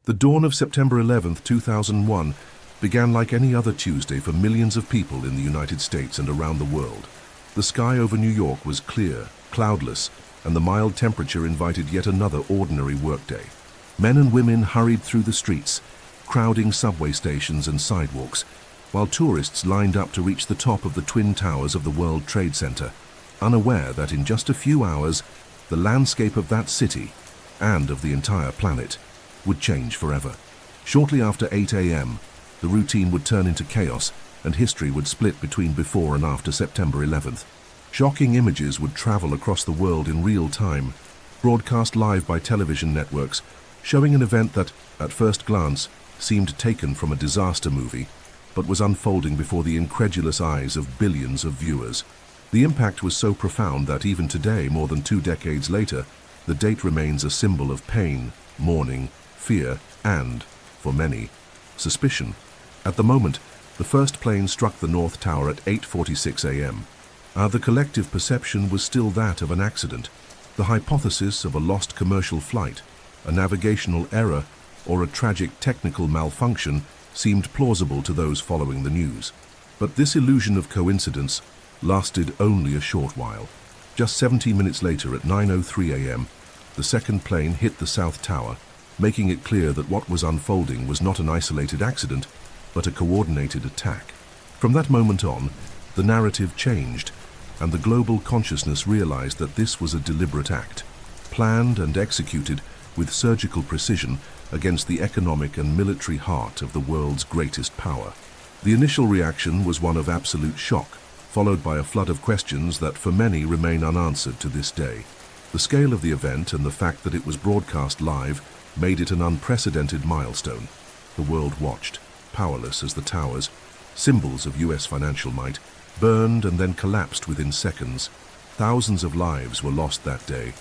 The dawn of September 11, 2001, began like any other Tuesday for millions of people in the United States and around the world. The sky over New York was clear, cloudless, and the mild temperature invited yet another ordinary workday. Men and women hurried through the streets, crowding subway stations and sidewalks, while tourists lined up to reach the top of the Twin Towers of the World Trade Center, unaware that in just a few hours, the landscape of that city, and of the entire planet, would change forever. Shortly after 8 a.m., the routine would turn into chaos, and history would split between before and after September 11th. Shocking images would travel across the world in real time, broadcast live by television networks, showing an event that, at first glance, seemed taken from a disaster movie, but was unfolding before the incredulous eyes of billions of viewers. The impact was so profound that even today, more than 2 decades later, the date remains a symbol of pain, mourning, fear, and, for many, suspicion. At the moment, the first plane struck the North Tower at 8:46 a.m. The collective perception was still that of an accident, the hypothesis of a lost commercial flight, a navigational error, or a tragic technical malfunction seemed plausible to those following the news. But this illusion of coincidence lasted only a short while. Just 17 minutes later, at 9:03 a.m., the second plane hit the South Tower, making it clear that what was unfolding was not an isolated accident, but a coordinated attack. From that moment on, the narrative changed, and the global consciousness realized that this was a deliberate act, planned and executed with surgical precision against the economic and military heart of the world's greatest power. The initial reaction was one of absolute shock, followed by a flood of questions that for many remain unanswered to this day. The scale of the event and the fact that it was broadcast live made it an unprecedented milestone. The world watched, powerless as the towers, symbols of US financial might, burned and then collapsed within seconds. Thousands of lives were lost that day,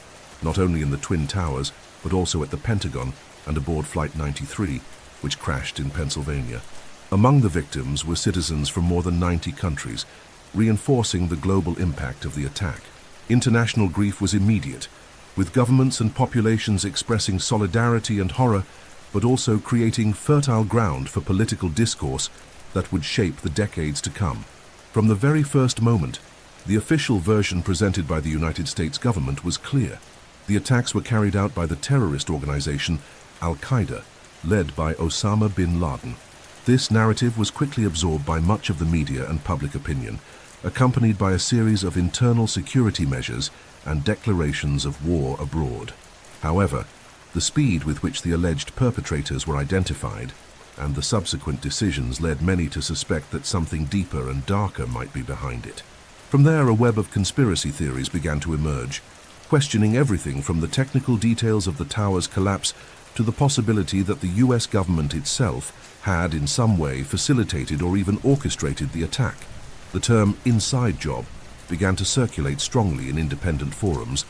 not only in the Twin Towers, but also at the Pentagon and aboard Flight 93, which crashed in Pennsylvania. Among the victims were citizens from more than 90 countries, reinforcing the global impact of the attack. International grief was immediate, with governments and populations expressing solidarity and horror, but also creating fertile ground for political discourse that would shape the decades to come. From the very first moment, the official version presented by the United States government was clear. The attacks were carried out by the terrorist organization Al-Qaeda, led by Osama bin Laden. This narrative was quickly absorbed by much of the media and public opinion, accompanied by a series of internal security measures and declarations of war abroad. However, the speed with which the alleged perpetrators were identified and the subsequent decisions led many to suspect that something deeper and darker might be behind it. From there, a web of conspiracy theories began to emerge, questioning everything from the technical details of the tower's collapse to the possibility that the US government itself had in some way facilitated or even orchestrated the attack. The term "inside job" began to circulate strongly in independent forums,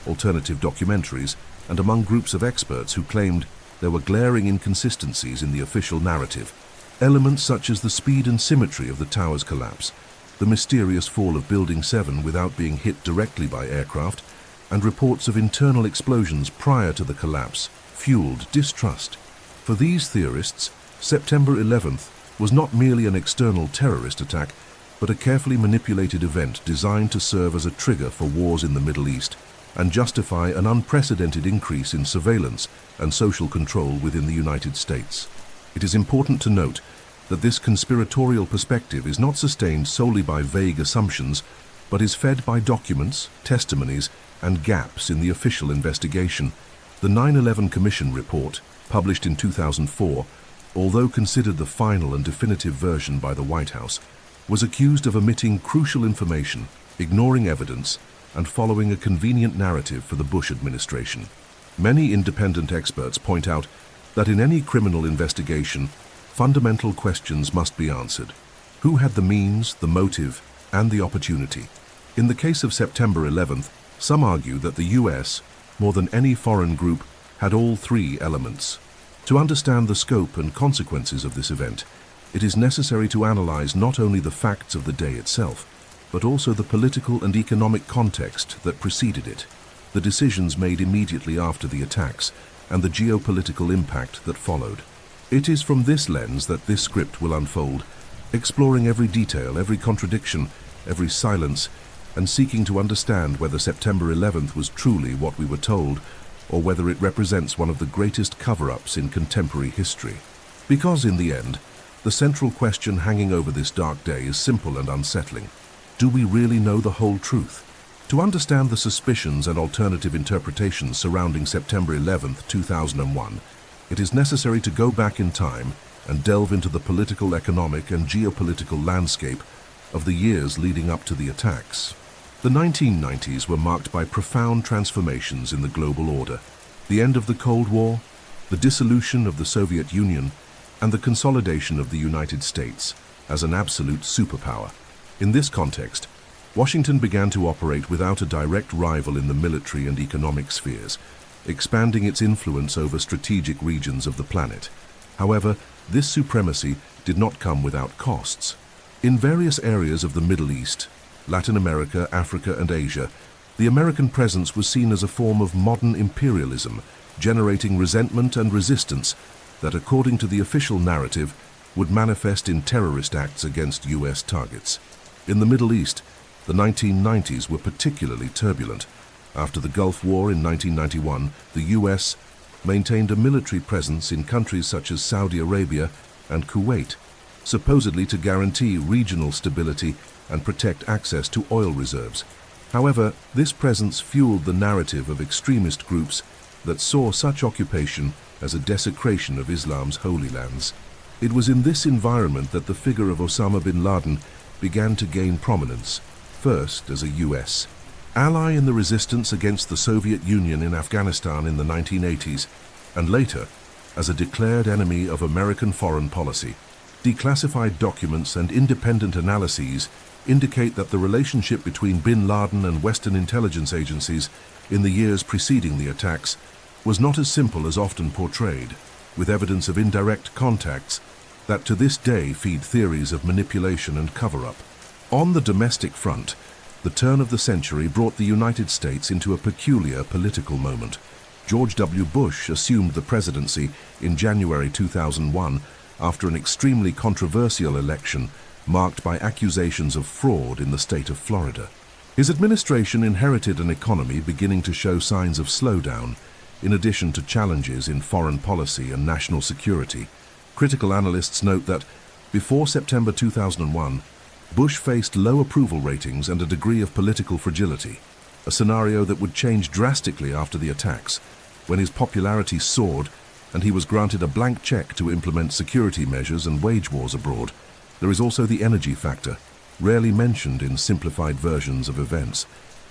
alternative documentaries, and among groups of experts who claimed there were glaring inconsistencies in the official narrative. Elements such as the speed and symmetry of the tower's collapse, the mysterious fall of Building 7 without being hit directly by aircraft, and reports of internal explosions prior to the collapse fueled distrust. For these theorists, September 11th was not merely an external terrorist attack, but a carefully manipulated event designed to serve as a trigger for wars in the Middle East and justify an unprecedented increase in surveillance and social control within the United States. It is important to note that this conspiratorial perspective is not sustained solely by vague assumptions, but is fed by documents, testimonies, and gaps in the official investigation. The 9/11 Commission report, published in 2004, although considered the final and definitive version by the White House, was accused of omitting crucial information, ignoring evidence, and following a convenient narrative for the Bush administration. Many independent experts point out that in any criminal investigation, fundamental questions must be answered. Who had the means, the motive, and the opportunity? In the case of September 11th, some argue that the US, more than any foreign group, had all three elements. To understand the scope and consequences of this event, it is necessary to analyze not only the facts of the day itself, but also the political and economic context that preceded it. The decisions made immediately after the attacks, and the geopolitical impact that followed. It is from this lens that this script will unfold, exploring every detail, every contradiction, every silence, and seeking to understand whether September 11th was truly what we were told, or whether it represents one of the greatest cover-ups in contemporary history. Because in the end, the central question hanging over this dark day is simple and unsettling. Do we really know the whole truth? To understand the suspicions and alternative interpretations surrounding September 11th, 2001, it is necessary to go back in time and delve into the political, economic, and geopolitical landscape of the years leading up to the attacks. The 1990s were marked by profound transformations in the global order. The end of the Cold War, the dissolution of the Soviet Union, and the consolidation of the United States as an absolute superpower. In this context, Washington began to operate without a direct rival in the military and economic spheres, expanding its influence over strategic regions of the planet. However, this supremacy did not come without costs. In various areas of the Middle East, Latin America, Africa, and Asia, the American presence was seen as a form of modern imperialism, generating resentment and resistance that, according to the official narrative, would manifest in terrorist acts against U.S. targets. In the Middle East, the 1990s were particularly turbulent. After the Gulf War in 1991, the U.S. maintained a military presence in countries such as Saudi Arabia and Kuwait, supposedly to guarantee regional stability and protect access to oil reserves. However, this presence fueled the narrative of extremist groups that saw such occupation as a desecration of Islam's holy lands. It was in this environment that the figure of Osama bin Laden began to gain prominence, first as a U.S. ally in the resistance against the Soviet Union in Afghanistan in the 1980s, and later as a declared enemy of American foreign policy. Declassified documents and independent analyses indicate that the relationship between bin Laden and Western intelligence agencies in the years preceding the attacks was not as simple as often portrayed, with evidence of indirect contacts that to this day feed theories of manipulation and cover-up. On the domestic front, the turn of the century brought the United States into a peculiar political moment. George W. Bush assumed the presidency in January 2001 after an extremely controversial election marked by accusations of fraud in the state of Florida. His administration inherited an economy beginning to show signs of slowdown, in addition to challenges in foreign policy and national security. Critical analysts note that, before September 2001, Bush faced low approval ratings and a degree of political fragility, a scenario that would change drastically after the attacks, when his popularity soared and he was granted a blank check to implement security measures and wage wars abroad. There is also the energy factor, rarely mentioned in simplified versions of events.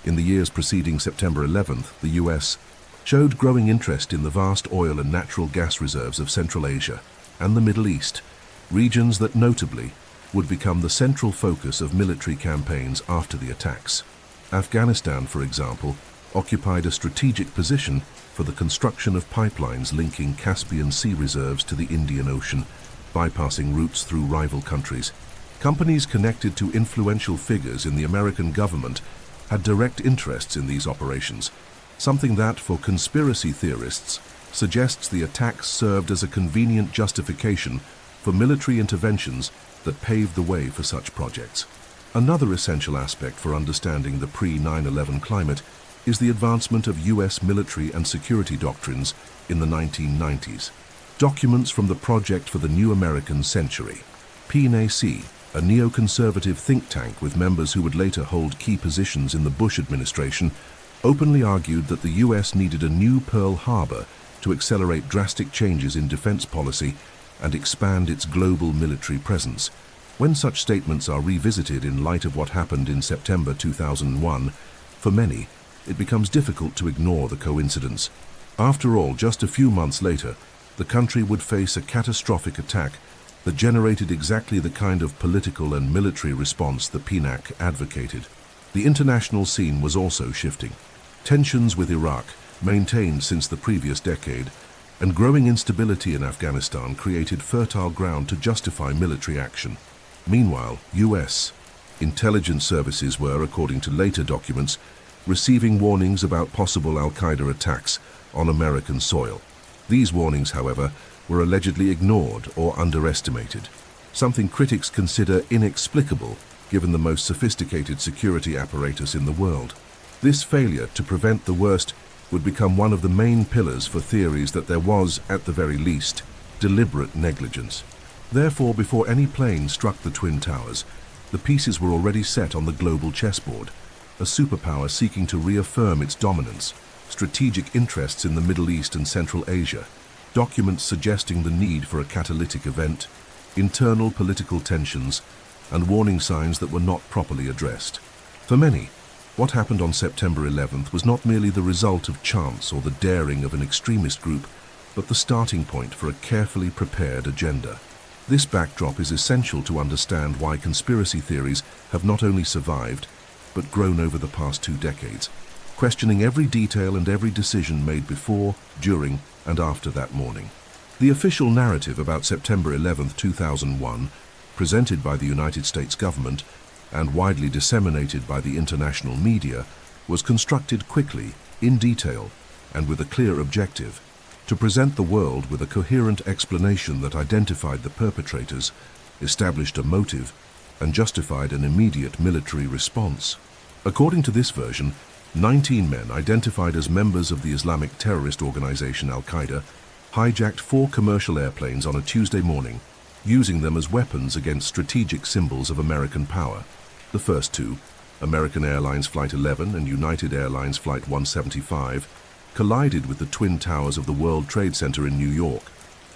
In the years preceding September 11th, the U.S. showed growing interest in the vast oil and natural gas reserves of Central Asia and the Middle East, regions that notably would become the central focus of military campaigns after the attacks. Afghanistan, for example, occupied a strategic position for the construction of pipelines linking Caspian Sea reserves to the Indian Ocean, bypassing routes through rival countries. Companies connected to influential figures in the American government had direct interests in these operations, something that, for conspiracy theorists, suggests the attacks served as a convenient justification for military interventions that paved the way for such projects. Another essential aspect for understanding the pre-9/11 climate is the advancement of U.S. military and security doctrines in the 1990s. Documents from the Project for the New American Century, PNAC, a neoconservative think tank with members who would later hold key positions in the Bush administration, openly argued that the U.S. needed a new Pearl Harbor to accelerate drastic changes in defense policy and expand its global military presence. When such statements are revisited in light of what happened in September 2001, for many, it becomes difficult to ignore the coincidence. After all, just a few months later, the country would face a catastrophic attack that generated exactly the kind of political and military response the PNAC advocated. The international scene was also shifting. Tensions with Iraq, maintained since the previous decade, and growing instability in Afghanistan created fertile ground to justify military action. Meanwhile, U.S. intelligence services were, according to later documents, receiving warnings about possible al-Qaeda attacks on American soil. These warnings, however, were allegedly ignored or underestimated, something critics consider inexplicable given the most sophisticated security apparatus in the world. This failure to prevent the worst would become one of the main pillars for theories that there was, at the very least, deliberate negligence. Therefore, before any plane struck the Twin Towers, the pieces were already set on the global chessboard, a superpower seeking to reaffirm its dominance, strategic interests in the Middle East and Central Asia, documents suggesting the need for a catalytic event, internal political tensions, and warning signs that were not properly addressed. For many, what happened on September 11th was not merely the result of chance or the daring of an extremist group, but the starting point for a carefully prepared agenda. This backdrop is essential to understand why conspiracy theories have not only survived, but grown over the past 2 decades, questioning every detail and every decision made before, during, and after that morning. The official narrative about September 11, 2001, presented by the United States government and widely disseminated by the international media, was constructed quickly, in detail, and with a clear objective: to present the world with a coherent explanation that identified the perpetrators, established a motive, and justified an immediate military response. According to this version, 19 men identified as members of the Islamic terrorist organization Al-Qaeda hijacked 4 commercial airplanes on a Tuesday morning, using them as weapons against strategic symbols of American power. The first 2, American Airlines Flight 11 and United Airlines Flight 175, collided with the Twin Towers of the World Trade Center in New York.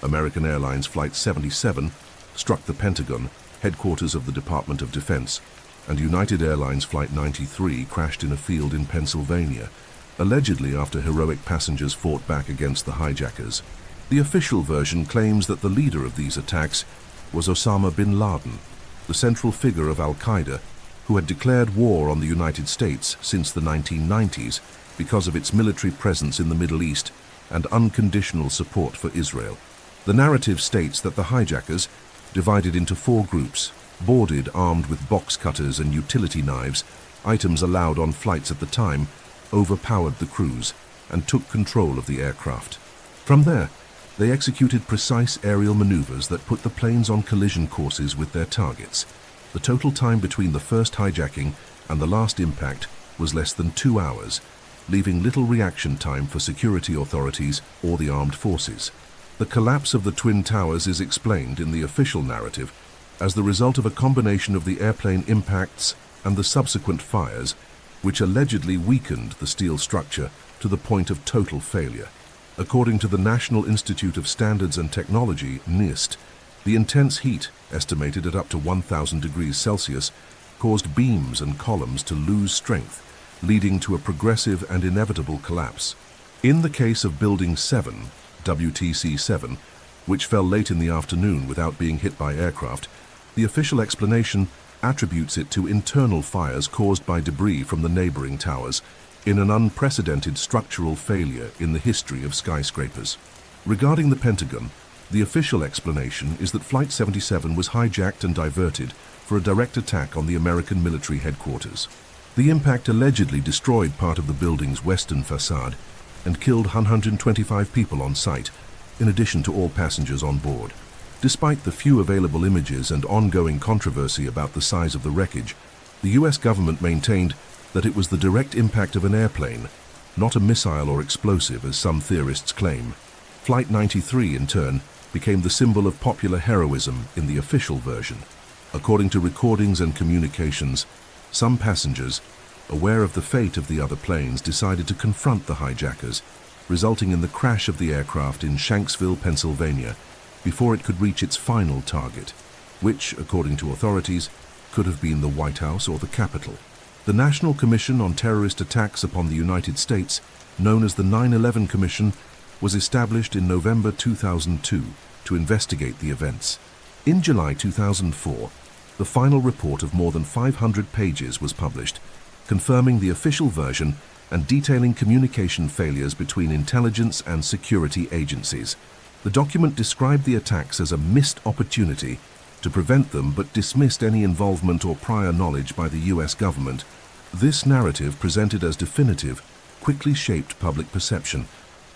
American Airlines Flight 77 struck the Pentagon, headquarters of the Department of Defense, and United Airlines Flight 93 crashed in a field in Pennsylvania, allegedly after heroic passengers fought back against the hijackers. The official version claims that the leader of these attacks was Osama bin Laden, the central figure of Al-Qaeda, who had declared war on the United States since the 1990s because of its military presence in the Middle East and unconditional support for Israel. The narrative states that the hijackers, divided into 4 groups, boarded armed with box cutters and utility knives, items allowed on flights at the time, overpowered the crews and took control of the aircraft. From there, they executed precise aerial maneuvers that put the planes on collision courses with their targets. The total time between the first hijacking and the last impact was less than 2 hours, leaving little reaction time for security authorities or the armed forces. The collapse of the Twin Towers is explained in the official narrative as the result of a combination of the airplane impacts and the subsequent fires, which allegedly weakened the steel structure to the point of total failure. According to the National Institute of Standards and Technology, NIST, the intense heat, estimated at up to 1,000 degrees Celsius, caused beams and columns to lose strength, leading to a progressive and inevitable collapse. In the case of Building 7, WTC-7, which fell late in the afternoon without being hit by aircraft, the official explanation attributes it to internal fires caused by debris from the neighboring towers, in an unprecedented structural failure in the history of skyscrapers. Regarding the Pentagon, the official explanation is that Flight 77 was hijacked and diverted for a direct attack on the American military headquarters. The impact allegedly destroyed part of the building's western facade and killed 125 people on site, in addition to all passengers on board. Despite the few available images and ongoing controversy about the size of the wreckage, the US government maintained that it was the direct impact of an airplane, not a missile or explosive as some theorists claim. Flight 93, in turn, became the symbol of popular heroism in the official version. According to recordings and communications, some passengers, aware of the fate of the other planes, decided to confront the hijackers, resulting in the crash of the aircraft in Shanksville, Pennsylvania, before it could reach its final target, which, according to authorities, could have been the White House or the Capitol. The National Commission on Terrorist Attacks upon the United States, known as the 9/11 Commission, was established in November 2002 to investigate the events. In July 2004, the final report of more than 500 pages was published, confirming the official version and detailing communication failures between intelligence and security agencies. The document described the attacks as a missed opportunity to prevent them, but dismissed any involvement or prior knowledge by the US government. This narrative, presented as definitive, quickly shaped public perception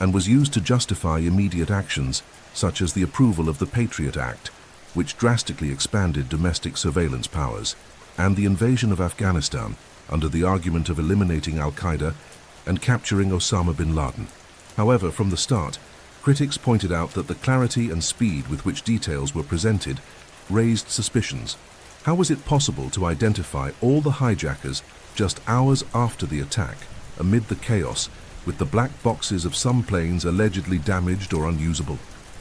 and was used to justify immediate actions, such as the approval of the Patriot Act, which drastically expanded domestic surveillance powers, and the invasion of Afghanistan under the argument of eliminating al-Qaeda and capturing Osama bin Laden. However, from the start, critics pointed out that the clarity and speed with which details were presented raised suspicions. How was it possible to identify all the hijackers just hours after the attack, amid the chaos, with the black boxes of some planes allegedly damaged or unusable?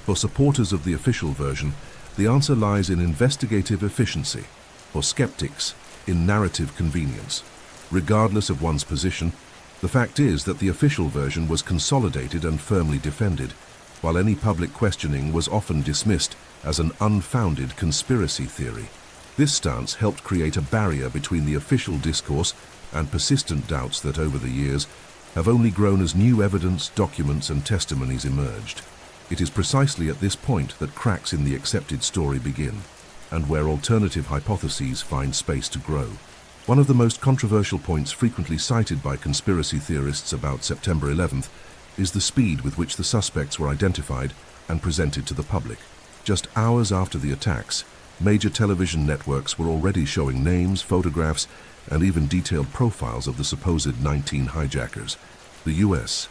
For supporters of the official version, the answer lies in investigative efficiency. For skeptics, in narrative convenience. Regardless of one's position, the fact is that the official version was consolidated and firmly defended, while any public questioning was often dismissed as an unfounded conspiracy theory. This stance helped create a barrier between the official discourse and persistent doubts that over the years have only grown as new evidence, documents, and testimonies emerged. It is precisely at this point that cracks in the accepted story begin, and where alternative hypotheses find space to grow. One of the most controversial points frequently cited by conspiracy theorists about September 11th is the speed with which the suspects were identified and presented to the public. Just hours after the attacks, major television networks were already showing names, photographs, and even detailed profiles of the supposed 19 hijackers. The U.S.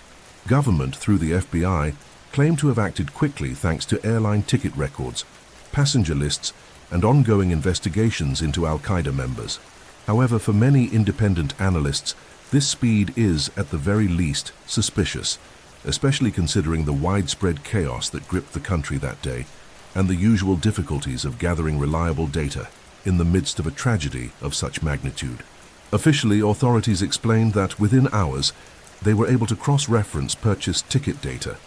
government, through the FBI, claimed to have acted quickly thanks to airline ticket records, passenger lists, and ongoing investigations into al-Qaeda members. However, for many independent analysts, this speed is, at the very least, suspicious, especially considering the widespread chaos that gripped the country that day and the usual difficulties of gathering reliable data in the midst of a tragedy of such magnitude. Officially, authorities explained that within hours, they were able to cross-reference purchased ticket data,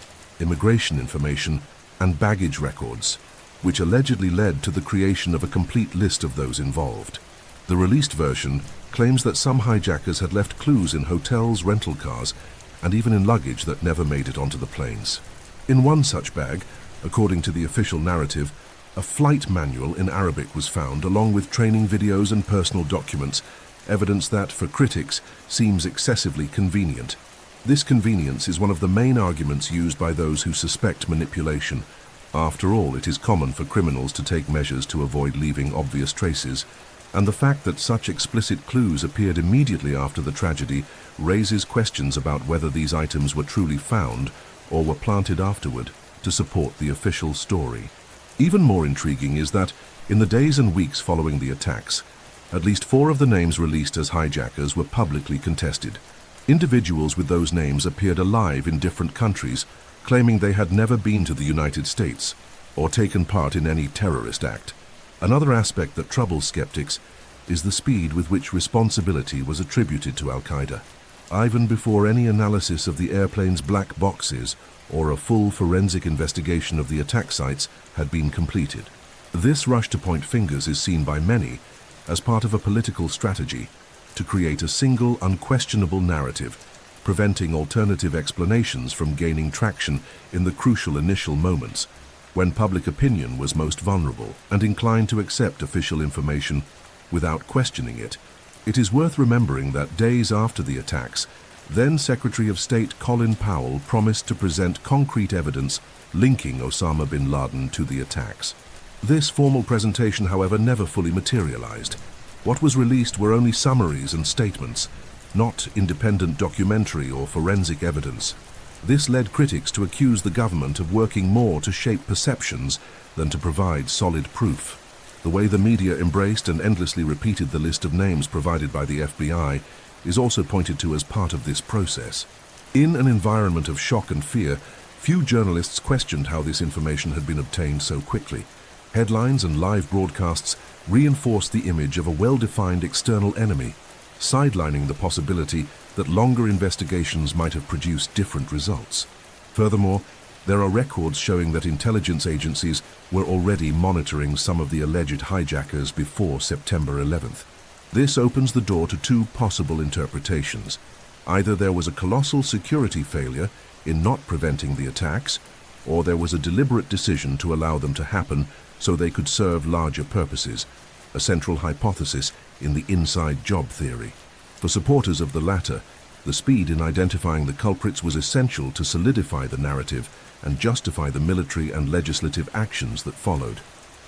immigration information, and baggage records, which allegedly led to the creation of a complete list of those involved. The released version claims that some hijackers had left clues in hotels, rental cars, and even in luggage that never made it onto the planes. In one such bag, according to the official narrative, a flight manual in Arabic was found, along with training videos and personal documents, evidence that, for critics, seems excessively convenient. This convenience is one of the main arguments used by those who suspect manipulation. After all, it is common for criminals to take measures to avoid leaving obvious traces, and the fact that such explicit clues appeared immediately after the tragedy raises questions about whether these items were truly found or were planted afterward to support the official story. Even more intriguing is that, in the days and weeks following the attacks, at least 4 of the names released as hijackers were publicly contested. Individuals with those names appeared alive in different countries, claiming they had never been to the United States or taken part in any terrorist act. Another aspect that troubles skeptics is the speed with which responsibility was attributed to al-Qaeda, even before any analysis of the airplane's black boxes or a full forensic investigation of the attack sites had been completed. This rush to point fingers is seen by many as part of a political strategy to create a single, unquestionable narrative, preventing alternative explanations from gaining traction in the crucial initial moments when public opinion was most vulnerable and inclined to accept official information without questioning it. It is worth remembering that days after the attacks, then Secretary of State Colin Powell promised to present concrete evidence linking Osama bin Laden to the attacks. This formal presentation, however, never fully materialized. What was released were only summaries and statements, not independent documentary or forensic evidence. This led critics to accuse the government of working more to shape perceptions than to provide solid proof. The way the media embraced and endlessly repeated the list of names provided by the FBI is also pointed to as part of this process. In an environment of shock and fear, few journalists questioned how this information had been obtained so quickly. Headlines and live broadcasts reinforced the image of a well-defined external enemy, sidelining the possibility that longer investigations might have produced different results. Furthermore, there are records showing that intelligence agencies were already monitoring some of the alleged hijackers before September 11th. This opens the door to 2 possible interpretations. Either there was a colossal security failure in not preventing the attacks, or there was a deliberate decision to allow them to happen so they could serve larger purposes, a central hypothesis in the inside job theory. For supporters of the latter, The speed in identifying the culprits was essential to solidify the narrative and justify the military and legislative actions that followed.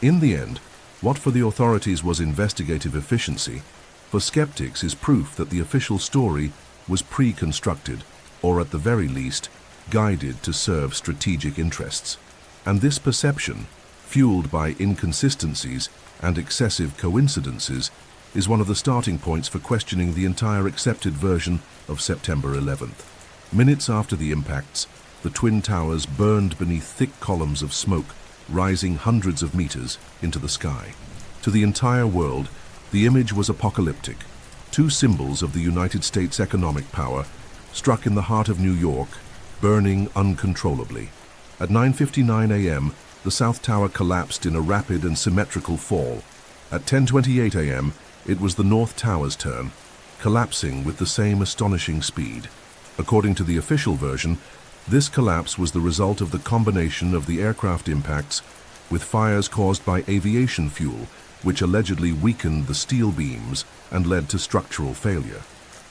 In the end, what for the authorities was investigative efficiency, for skeptics is proof that the official story was pre-constructed, or at the very least, guided to serve strategic interests. And this perception, fueled by inconsistencies and excessive coincidences, is one of the starting points for questioning the entire accepted version of September 11th. Minutes after the impacts, the Twin Towers burned beneath thick columns of smoke, rising hundreds of meters into the sky. To the entire world, the image was apocalyptic. Two symbols of the United States' economic power struck in the heart of New York, burning uncontrollably. At 9:59 a.m., the South Tower collapsed in a rapid and symmetrical fall. At 10:28 a.m., it was the North Tower's turn, collapsing with the same astonishing speed. According to the official version, this collapse was the result of the combination of the aircraft impacts with fires caused by aviation fuel, which allegedly weakened the steel beams and led to structural failure.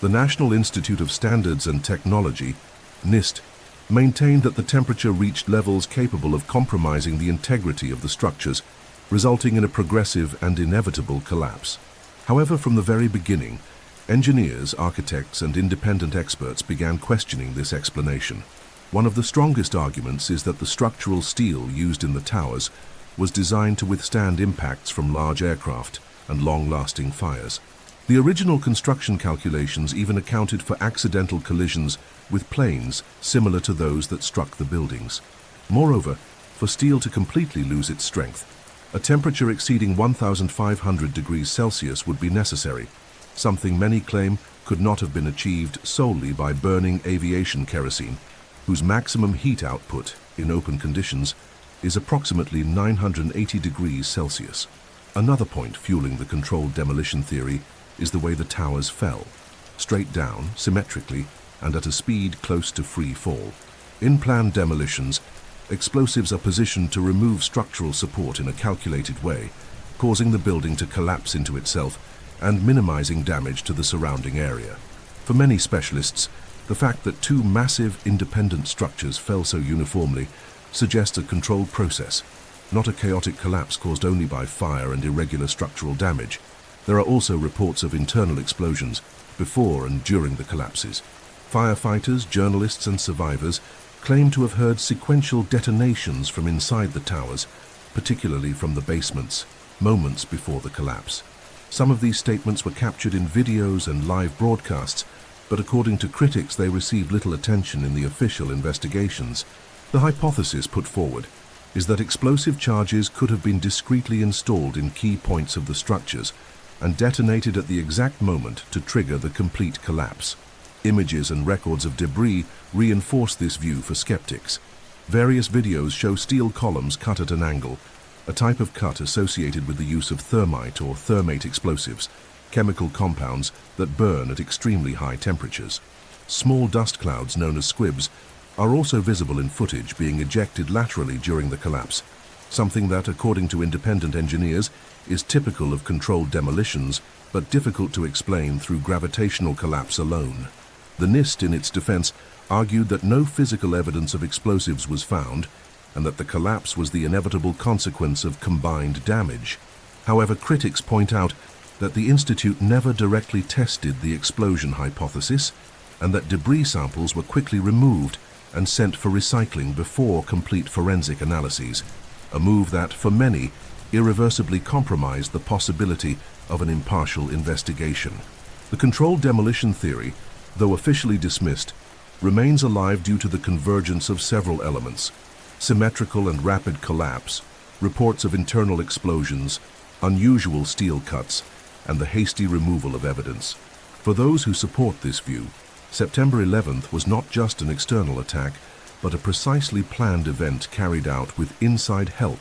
The National Institute of Standards and Technology, NIST, maintained that the temperature reached levels capable of compromising the integrity of the structures, resulting in a progressive and inevitable collapse. However, from the very beginning, engineers, architects, and independent experts began questioning this explanation. One of the strongest arguments is that the structural steel used in the towers was designed to withstand impacts from large aircraft and long-lasting fires. The original construction calculations even accounted for accidental collisions with planes similar to those that struck the buildings. Moreover, for steel to completely lose its strength, a temperature exceeding 1,500 degrees Celsius would be necessary, something many claim could not have been achieved solely by burning aviation kerosene, whose maximum heat output in open conditions is approximately 980 degrees Celsius. Another point fueling the controlled demolition theory is the way the towers fell, straight down, symmetrically, and at a speed close to free fall. In planned demolitions, explosives are positioned to remove structural support in a calculated way, causing the building to collapse into itself and minimizing damage to the surrounding area. For many specialists, the fact that two massive independent structures fell so uniformly suggests a controlled process, not a chaotic collapse caused only by fire and irregular structural damage. There are also reports of internal explosions before and during the collapses. Firefighters, journalists, and survivors claim to have heard sequential detonations from inside the towers, particularly from the basements, moments before the collapse. Some of these statements were captured in videos and live broadcasts, but according to critics, they received little attention in the official investigations. The hypothesis put forward is that explosive charges could have been discreetly installed in key points of the structures and detonated at the exact moment to trigger the complete collapse. Images and records of debris reinforce this view for skeptics. Various videos show steel columns cut at an angle, a type of cut associated with the use of thermite or thermate explosives, chemical compounds that burn at extremely high temperatures. Small dust clouds known as squibs are also visible in footage being ejected laterally during the collapse, something that, according to independent engineers, is typical of controlled demolitions, but difficult to explain through gravitational collapse alone. The NIST, in its defense, argued that no physical evidence of explosives was found, and that the collapse was the inevitable consequence of combined damage. However, critics point out that the Institute never directly tested the explosion hypothesis, and that debris samples were quickly removed and sent for recycling before complete forensic analyses, a move that, for many, irreversibly compromised the possibility of an impartial investigation. The controlled demolition theory, though officially dismissed, remains alive due to the convergence of several elements: symmetrical and rapid collapse, reports of internal explosions, unusual steel cuts, and the hasty removal of evidence. For those who support this view, September 11th was not just an external attack, but a precisely planned event carried out with inside help,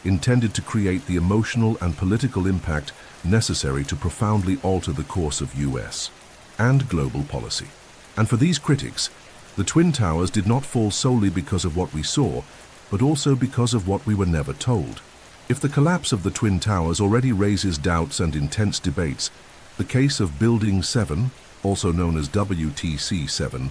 intended to create the emotional and political impact necessary to profoundly alter the course of US and global policy. And for these critics, the Twin Towers did not fall solely because of what we saw, but also because of what we were never told. If the collapse of the Twin Towers already raises doubts and intense debates, the case of Building 7, also known as WTC-7,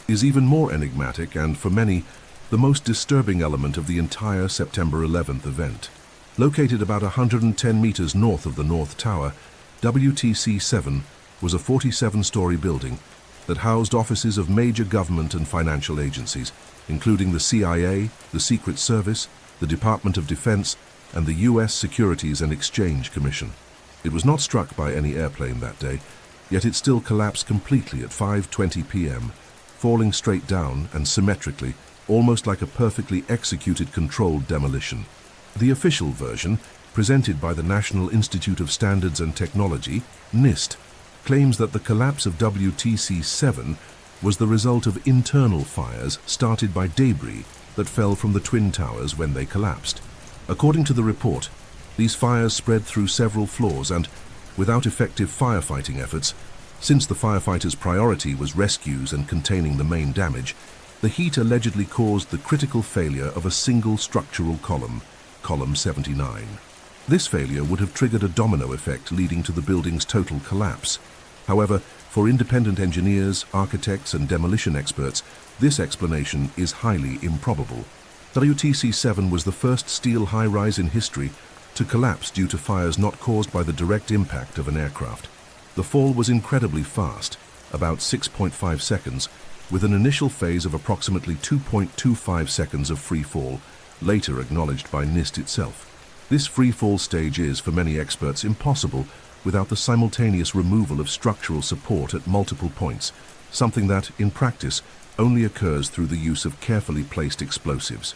is even more enigmatic and, for many, the most disturbing element of the entire September 11th event. Located about 110 meters north of the North Tower, WTC-7 was a 47-story building that housed offices of major government and financial agencies, including the CIA, the Secret Service, the Department of Defense, and the U.S. Securities and Exchange Commission. It was not struck by any airplane that day, yet it still collapsed completely at 5:20 p.m., falling straight down and symmetrically, almost like a perfectly executed controlled demolition. The official version, presented by the National Institute of Standards and Technology, NIST, claims that the collapse of WTC-7 was the result of internal fires started by debris that fell from the Twin Towers when they collapsed. According to the report, these fires spread through several floors and, without effective firefighting efforts, since the firefighters' priority was rescues and containing the main damage, the heat allegedly caused the critical failure of a single structural column, column 79. This failure would have triggered a domino effect leading to the building's total collapse. However, for independent engineers, architects, and demolition experts, this explanation is highly improbable. WTC-7 was the first steel high-rise in history to collapse due to fires not caused by the direct impact of an aircraft. The fall was incredibly fast, about 6.5 seconds, with an initial phase of approximately 2.25 seconds of free fall, later acknowledged by NIST itself. This free fall stage is, for many experts, impossible without the simultaneous removal of structural support at multiple points, something that, in practice, only occurs through the use of carefully placed explosives.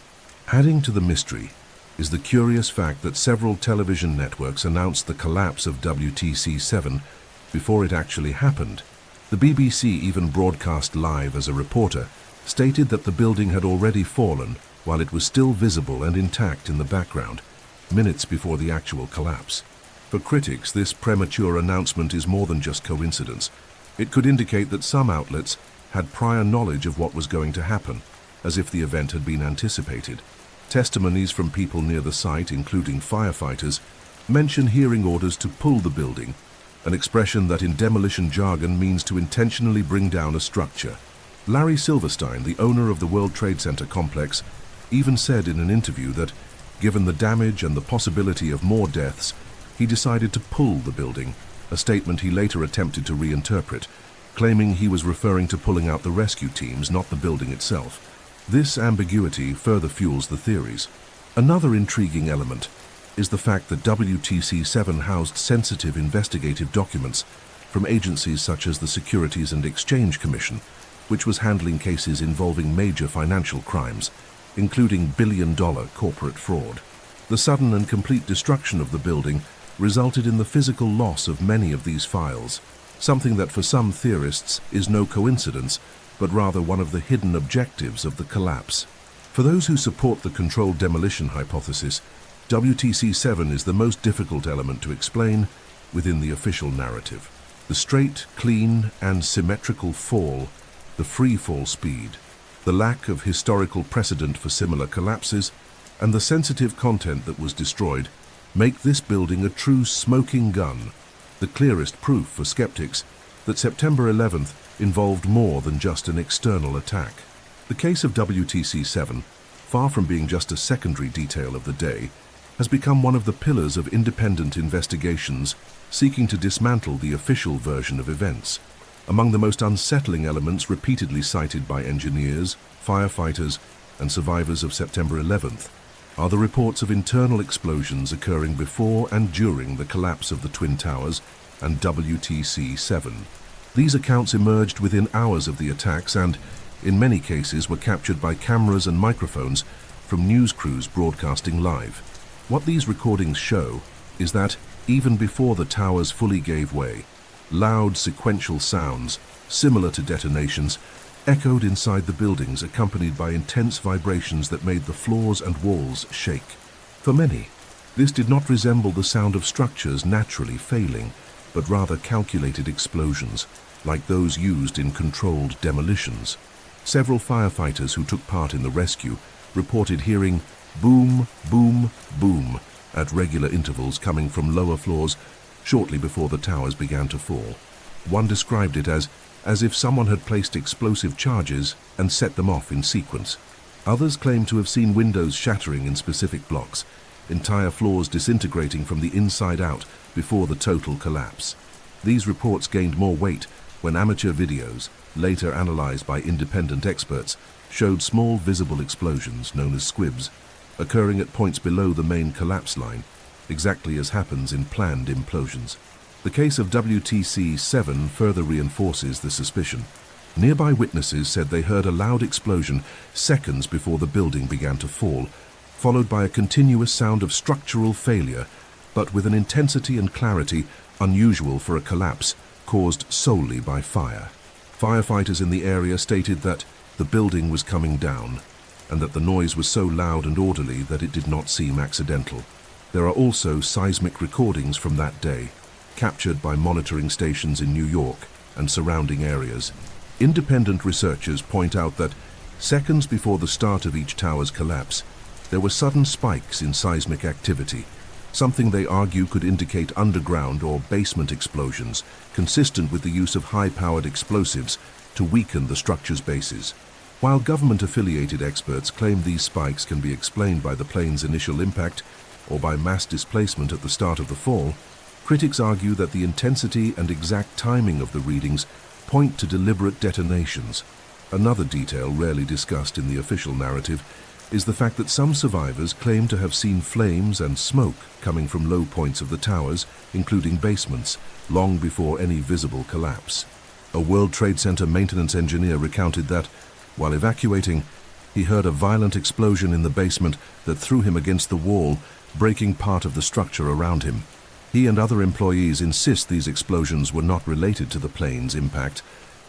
Adding to the mystery is the curious fact that several television networks announced the collapse of WTC-7 before it actually happened. The BBC even broadcast live as a reporter, stated that the building had already fallen while it was still visible and intact in the background, minutes before the actual collapse. For critics, this premature announcement is more than just coincidence. It could indicate that some outlets had prior knowledge of what was going to happen, as if the event had been anticipated. Testimonies from people near the site, including firefighters, mention hearing orders to pull the building, an expression that in demolition jargon means to intentionally bring down a structure. Larry Silverstein, the owner of the World Trade Center complex, even said in an interview that, given the damage and the possibility of more deaths, he decided to pull the building, a statement he later attempted to reinterpret, claiming he was referring to pulling out the rescue teams, not the building itself. This ambiguity further fuels the theories. Another intriguing element is the fact that WTC-7 housed sensitive investigative documents from agencies such as the Securities and Exchange Commission, which was handling cases involving major financial crimes, including billion-dollar corporate fraud. The sudden and complete destruction of the building resulted in the physical loss of many of these files, something that for some theorists is no coincidence, but rather one of the hidden objectives of the collapse. For those who support the controlled demolition hypothesis, WTC-7 is the most difficult element to explain within the official narrative. The straight, clean, and symmetrical fall, the free fall speed, the lack of historical precedent for similar collapses, and the sensitive content that was destroyed make this building a true smoking gun, the clearest proof for skeptics that September 11th involved more than just an external attack. The case of WTC-7, far from being just a secondary detail of the day, has become one of the pillars of independent investigations seeking to dismantle the official version of events. Among the most unsettling elements repeatedly cited by engineers, firefighters, and survivors of September 11th are the reports of internal explosions occurring before and during the collapse of the Twin Towers and WTC-7. These accounts emerged within hours of the attacks and, in many cases, were captured by cameras and microphones from news crews broadcasting live. What these recordings show is that, even before the towers fully gave way, loud sequential sounds, similar to detonations, echoed inside the buildings, accompanied by intense vibrations that made the floors and walls shake. For many, this did not resemble the sound of structures naturally failing, but rather calculated explosions, like those used in controlled demolitions. Several firefighters who took part in the rescue reported hearing boom, boom, boom at regular intervals coming from lower floors shortly before the towers began to fall. One described it as if someone had placed explosive charges and set them off in sequence. Others claimed to have seen windows shattering in specific blocks, entire floors disintegrating from the inside out before the total collapse. These reports gained more weight when amateur videos, later analyzed by independent experts, showed small visible explosions, known as squibs, occurring at points below the main collapse line, exactly as happens in planned implosions. The case of WTC-7 further reinforces the suspicion. Nearby witnesses said they heard a loud explosion seconds before the building began to fall, followed by a continuous sound of structural failure, but with an intensity and clarity unusual for a collapse caused solely by fire. Firefighters in the area stated that the building was coming down, and that the noise was so loud and orderly that it did not seem accidental. There are also seismic recordings from that day, captured by monitoring stations in New York and surrounding areas. Independent researchers point out that seconds before the start of each tower's collapse, there were sudden spikes in seismic activity, something they argue could indicate underground or basement explosions, consistent with the use of high-powered explosives to weaken the structure's bases. While government-affiliated experts claim these spikes can be explained by the plane's initial impact or by mass displacement at the start of the fall, critics argue that the intensity and exact timing of the readings point to deliberate detonations. Another detail rarely discussed in the official narrative is the fact that some survivors claim to have seen flames and smoke coming from low points of the towers, including basements, long before any visible collapse. A World Trade Center maintenance engineer recounted that, while evacuating, he heard a violent explosion in the basement that threw him against the wall, breaking part of the structure around him. He and other employees insist these explosions were not related to the plane's impact,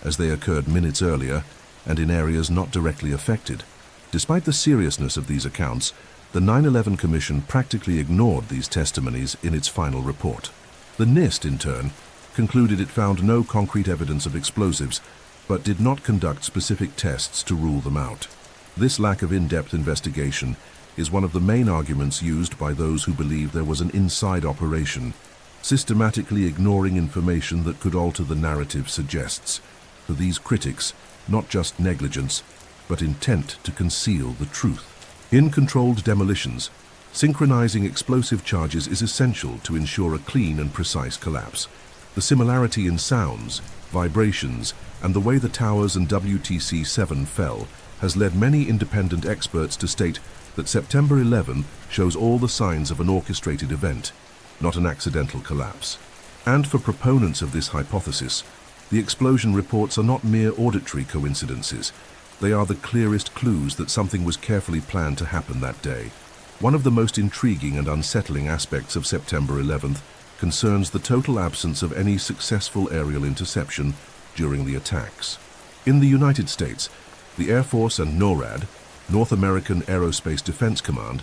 as they occurred minutes earlier and in areas not directly affected. Despite the seriousness of these accounts, the 9/11 Commission practically ignored these testimonies in its final report. The NIST, in turn, concluded it found no concrete evidence of explosives, but did not conduct specific tests to rule them out. This lack of in-depth investigation is one of the main arguments used by those who believe there was an inside operation, systematically ignoring information that could alter the narrative suggests. For these critics, not just negligence, but intent to conceal the truth. In controlled demolitions, synchronizing explosive charges is essential to ensure a clean and precise collapse. The similarity in sounds, vibrations, and the way the towers and WTC-7 fell has led many independent experts to state that September 11 shows all the signs of an orchestrated event, not an accidental collapse. And for proponents of this hypothesis, the explosion reports are not mere auditory coincidences. They are the clearest clues that something was carefully planned to happen that day. One of the most intriguing and unsettling aspects of September 11th concerns the total absence of any successful aerial interception during the attacks. In the United States, the Air Force and NORAD, North American Aerospace Defense Command,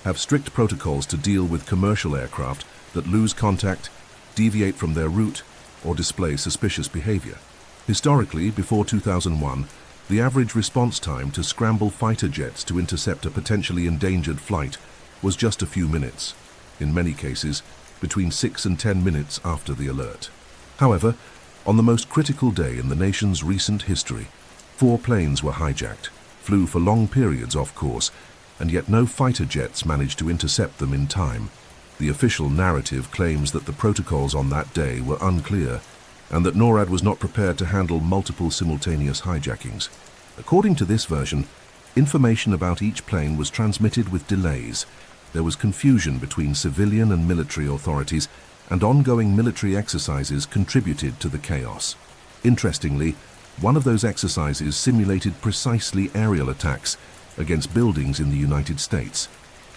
have strict protocols to deal with commercial aircraft that lose contact, deviate from their route, or display suspicious behavior. Historically, before 2001, the average response time to scramble fighter jets to intercept a potentially endangered flight was just a few minutes, in many cases between 6 and 10 minutes after the alert. However, on the most critical day in the nation's recent history, 4 planes were hijacked, flew for long periods off course, and yet no fighter jets managed to intercept them in time. The official narrative claims that the protocols on that day were unclear and that NORAD was not prepared to handle multiple simultaneous hijackings. According to this version, information about each plane was transmitted with delays. There was confusion between civilian and military authorities, and ongoing military exercises contributed to the chaos. Interestingly, one of those exercises simulated precisely aerial attacks against buildings in the United States,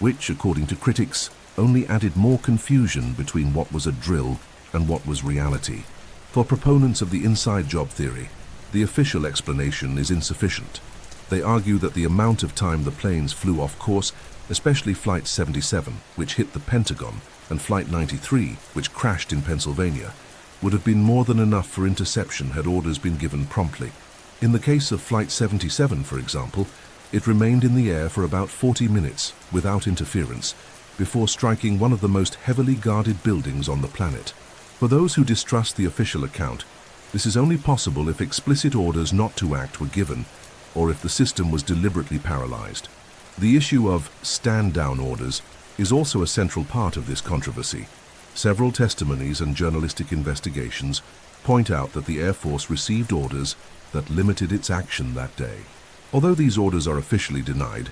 which, according to critics, only added more confusion between what was a drill and what was reality. For proponents of the inside job theory, the official explanation is insufficient. They argue that the amount of time the planes flew off course, especially Flight 77, which hit the Pentagon, and Flight 93, which crashed in Pennsylvania, would have been more than enough for interception had orders been given promptly. In the case of Flight 77, for example, it remained in the air for about 40 minutes without interference before striking one of the most heavily guarded buildings on the planet. For those who distrust the official account, This is only possible if explicit orders not to act were given, or if the system was deliberately paralyzed. The issue of stand-down orders is also a central part of this controversy. Several testimonies and journalistic investigations point out that the Air Force received orders that limited its action that day. Although these orders are officially denied,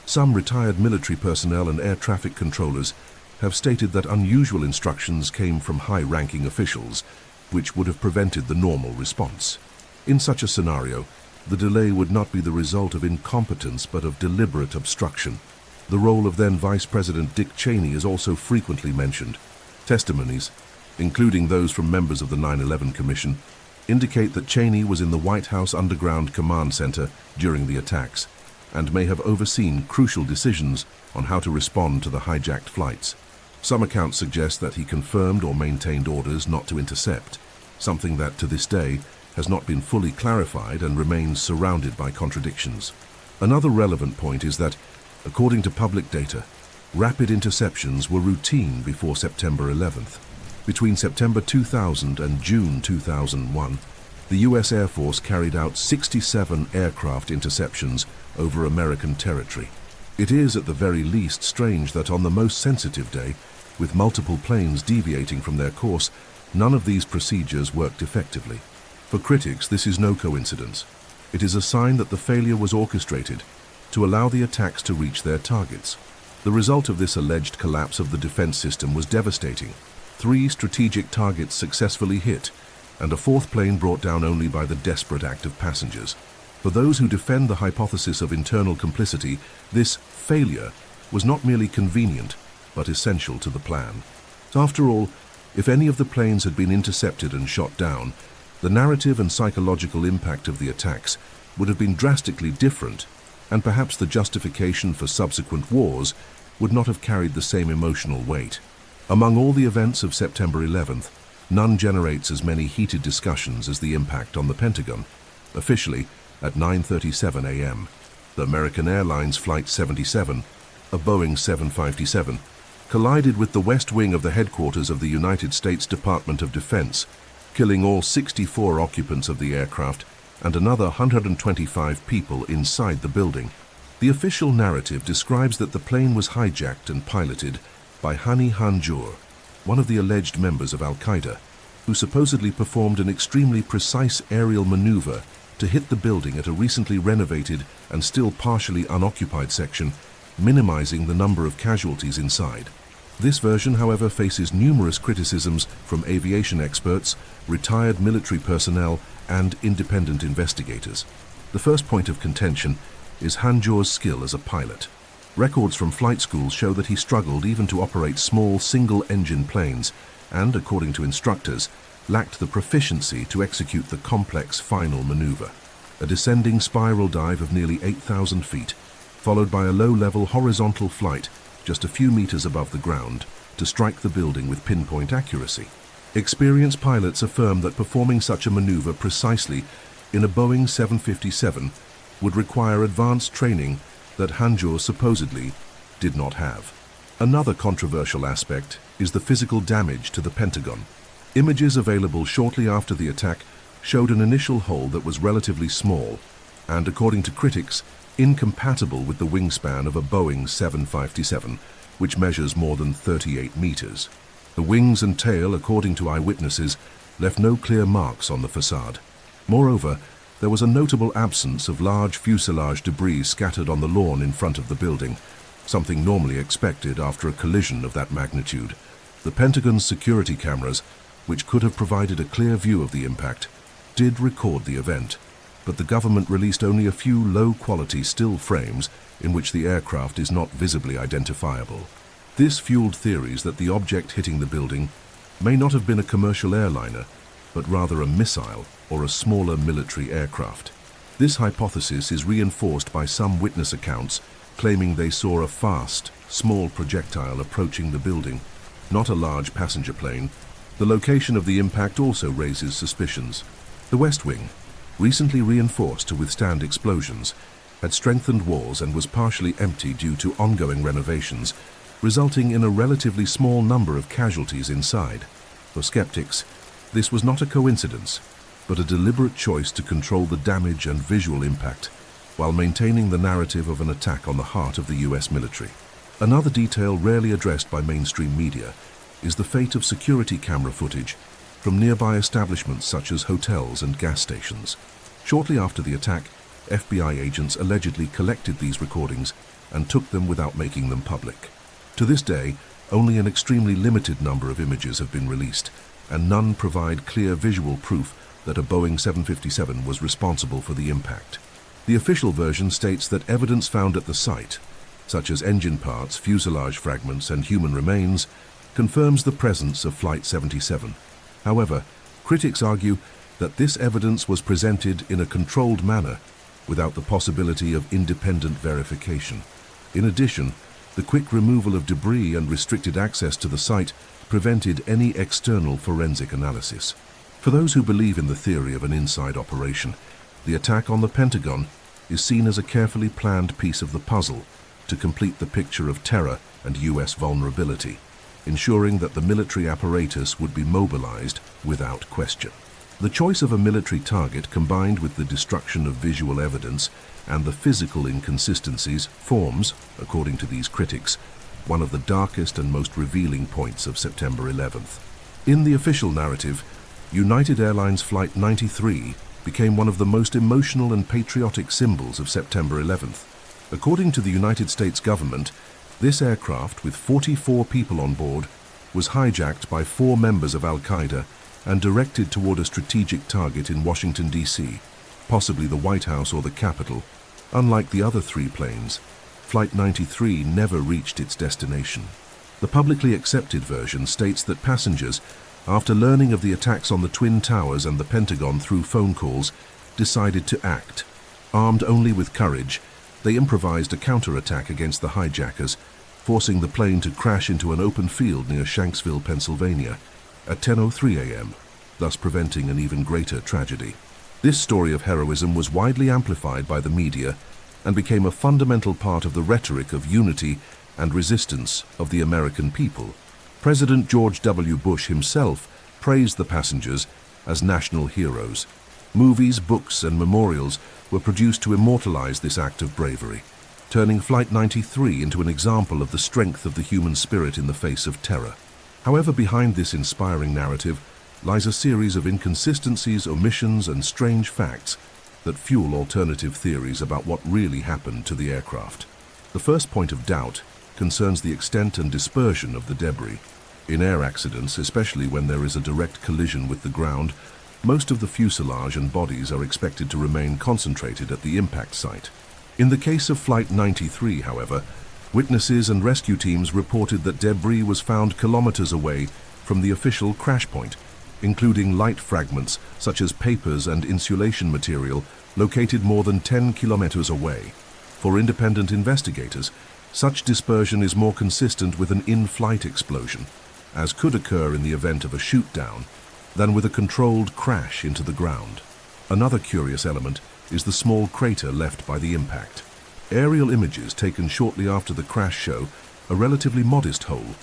some retired military personnel and air traffic controllers have stated that unusual instructions came from high-ranking officials, which would have prevented the normal response. In such a scenario, the delay would not be the result of incompetence but of deliberate obstruction. The role of then Vice President Dick Cheney is also frequently mentioned. Testimonies, including those from members of the 9/11 Commission, indicate that Cheney was in the White House Underground Command Center during the attacks and may have overseen crucial decisions on how to respond to the hijacked flights. Some accounts suggest that he confirmed or maintained orders not to intercept, something that to this day has not been fully clarified and remains surrounded by contradictions. Another relevant point is that, according to public data, rapid interceptions were routine before September 11th. Between September 2000 and June 2001, the U.S. Air Force carried out 67 aircraft interceptions over American territory. It is at the very least strange that on the most sensitive day, with multiple planes deviating from their course, none of these procedures worked effectively. For critics, this is no coincidence. It is a sign that the failure was orchestrated to allow the attacks to reach their targets. The result of this alleged collapse of the defense system was devastating. 3 strategic targets successfully hit, and a 4th plane brought down only by the desperate act of passengers. For those who defend the hypothesis of internal complicity, this failure was not merely convenient, but essential to the plan. After all, if any of the planes had been intercepted and shot down, the narrative and psychological impact of the attacks would have been drastically different, and perhaps the justification for subsequent wars would not have carried the same emotional weight. Among all the events of September 11th, none generates as many heated discussions as the impact on the Pentagon. Officially, at 9:37 a.m., the American Airlines Flight 77, a Boeing 757, collided with the west wing of the headquarters of the United States Department of Defense, killing all 64 occupants of the aircraft and another 125 people inside the building. The official narrative describes that the plane was hijacked and piloted by Hani Hanjour, one of the alleged members of Al-Qaeda, who supposedly performed an extremely precise aerial maneuver to hit the building at a recently renovated and still partially unoccupied section, minimizing the number of casualties inside. This version, however, faces numerous criticisms from aviation experts, retired military personnel, and independent investigators. The first point of contention is Hanjour's skill as a pilot. Records from flight schools show that he struggled even to operate small single-engine planes and, according to instructors, lacked the proficiency to execute the complex final maneuver. A descending spiral dive of nearly 8,000 feet, followed by a low-level horizontal flight just a few meters above the ground to strike the building with pinpoint accuracy. Experienced pilots affirm that performing such a maneuver precisely in a Boeing 757 would require advanced training that Hanjour supposedly did not have. Another controversial aspect is the physical damage to the Pentagon. Images available shortly after the attack showed an initial hole that was relatively small and, according to critics, incompatible with the wingspan of a Boeing 757, which measures more than 38 meters. The wings and tail, according to eyewitnesses, left no clear marks on the facade. Moreover, there was a notable absence of large fuselage debris scattered on the lawn in front of the building, something normally expected after a collision of that magnitude. The Pentagon's security cameras, which could have provided a clear view of the impact, did record the event, but the government released only a few low-quality still frames in which the aircraft is not visibly identifiable. This fueled theories that the object hitting the building may not have been a commercial airliner, but rather a missile or a smaller military aircraft. This hypothesis is reinforced by some witness accounts claiming they saw a fast, small projectile approaching the building, not a large passenger plane. The location of the impact also raises suspicions. The West Wing, recently reinforced to withstand explosions, had strengthened walls and was partially empty due to ongoing renovations, resulting in a relatively small number of casualties inside. For skeptics, this was not a coincidence. but a deliberate choice to control the damage and visual impact while maintaining the narrative of an attack on the heart of the US military. Another detail rarely addressed by mainstream media is the fate of security camera footage from nearby establishments such as hotels and gas stations. Shortly after the attack, FBI agents allegedly collected these recordings and took them without making them public. To this day, only an extremely limited number of images have been released, and none provide clear visual proof that a Boeing 757 was responsible for the impact. The official version states that evidence found at the site, such as engine parts, fuselage fragments, and human remains, confirms the presence of Flight 77. However, critics argue that this evidence was presented in a controlled manner without the possibility of independent verification. In addition, the quick removal of debris and restricted access to the site prevented any external forensic analysis. For those who believe in the theory of an inside operation, the attack on the Pentagon is seen as a carefully planned piece of the puzzle to complete the picture of terror and US vulnerability, ensuring that the military apparatus would be mobilized without question. The choice of a military target combined with the destruction of visual evidence and the physical inconsistencies forms, according to these critics, one of the darkest and most revealing points of September 11th. In the official narrative, United Airlines Flight 93 became one of the most emotional and patriotic symbols of September 11th. According to the United States government, this aircraft, with 44 people on board, was hijacked by 4 members of Al-Qaeda and directed toward a strategic target in Washington, D.C., possibly the White House or the Capitol. Unlike the other 3 planes, Flight 93 never reached its destination. The publicly accepted version states that passengers, after learning of the attacks on the Twin Towers and the Pentagon through phone calls, decided to act. Armed only with courage, they improvised a counterattack against the hijackers, forcing the plane to crash into an open field near Shanksville, Pennsylvania, at 10:03 a.m., thus preventing an even greater tragedy. This story of heroism was widely amplified by the media and became a fundamental part of the rhetoric of unity and resistance of the American people. President George W. Bush himself praised the passengers as national heroes. Movies, books, and memorials were produced to immortalize this act of bravery, turning Flight 93 into an example of the strength of the human spirit in the face of terror. However, behind this inspiring narrative lies a series of inconsistencies, omissions, and strange facts that fuel alternative theories about what really happened to the aircraft. The first point of doubt concerns the extent and dispersion of the debris. In air accidents, especially when there is a direct collision with the ground, most of the fuselage and bodies are expected to remain concentrated at the impact site. In the case of Flight 93, however, witnesses and rescue teams reported that debris was found kilometers away from the official crash point, including light fragments such as papers and insulation material located more than 10 kilometers away. For independent investigators, such dispersion is more consistent with an in-flight explosion, as could occur in the event of a shoot-down, than with a controlled crash into the ground. Another curious element is the small crater left by the impact. Aerial images taken shortly after the crash show a relatively modest hole,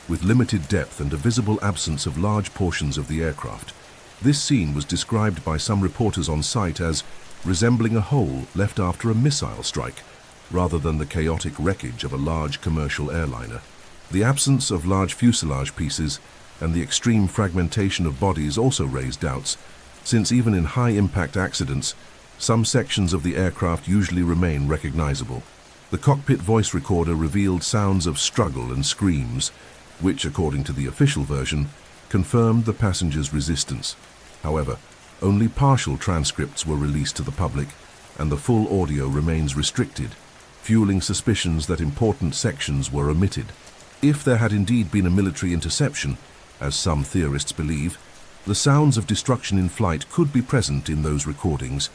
with limited depth and a visible absence of large portions of the aircraft. This scene was described by some reporters on site as resembling a hole left after a missile strike, rather than the chaotic wreckage of a large commercial airliner. The absence of large fuselage pieces and the extreme fragmentation of bodies also raised doubts, since even in high-impact accidents, some sections of the aircraft usually remain recognizable. The cockpit voice recorder revealed sounds of struggle and screams, which, according to the official version, confirmed the passengers' resistance. However, only partial transcripts were released to the public, and the full audio remains restricted, fueling suspicions that important sections were omitted. If there had indeed been a military interception, as some theorists believe, the sounds of destruction in flight could be present in those recordings,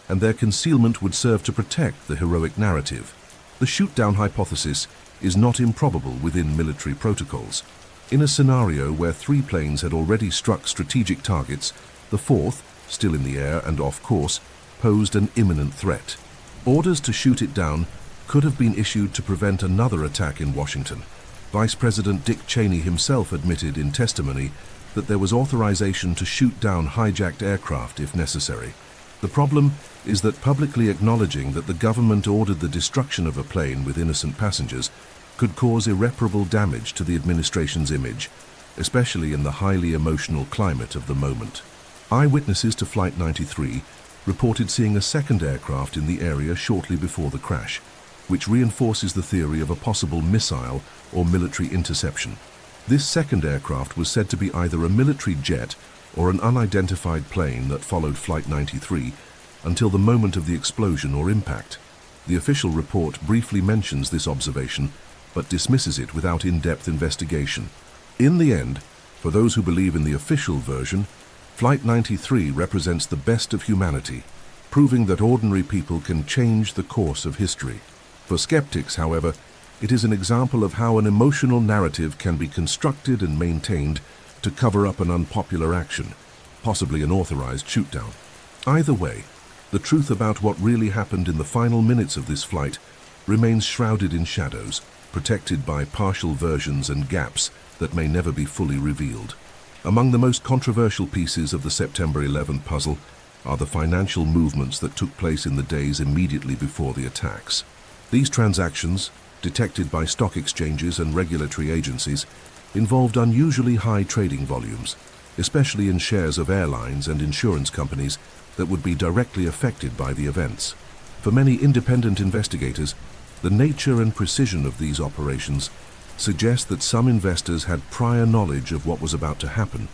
and their concealment would serve to protect the heroic narrative. The shoot-down hypothesis is not improbable within military protocols. In a scenario where 3 planes had already struck strategic targets, the 4th, still in the air and off course, posed an imminent threat. Orders to shoot it down could have been issued to prevent another attack in Washington. Vice President Dick Cheney himself admitted in testimony that there was authorization to shoot down hijacked aircraft if necessary. The problem is that publicly acknowledging that the government ordered the destruction of a plane with innocent passengers could cause irreparable damage to the administration's image, especially in the highly emotional climate of the moment. Eyewitnesses to Flight 93 reported seeing a second aircraft in the area shortly before the crash, which reinforces the theory of a possible missile or military interception. This second aircraft was said to be either a military jet or an unidentified plane that followed Flight 93 until the moment of the explosion or impact. The official report briefly mentions this observation, but dismisses it without in-depth investigation. In the end, for those who believe in the official version, Flight 93 represents the best of humanity, proving that ordinary people can change the course of history. For skeptics, however, it is an example of how an emotional narrative can be constructed and maintained to cover up an unpopular action, possibly an authorized shootdown. Either way, the truth about what really happened in the final minutes of this flight remains shrouded in shadows, protected by partial versions and gaps that may never be fully revealed. Among the most controversial pieces of the September 11th puzzle are the financial movements that took place in the days immediately before the attacks. These transactions, detected by stock exchanges and regulatory agencies, involved unusually high trading volumes, especially in shares of airlines and insurance companies that would be directly affected by the events. For many independent investigators, the nature and precision of these operations suggest that some investors had prior knowledge of what was about to happen,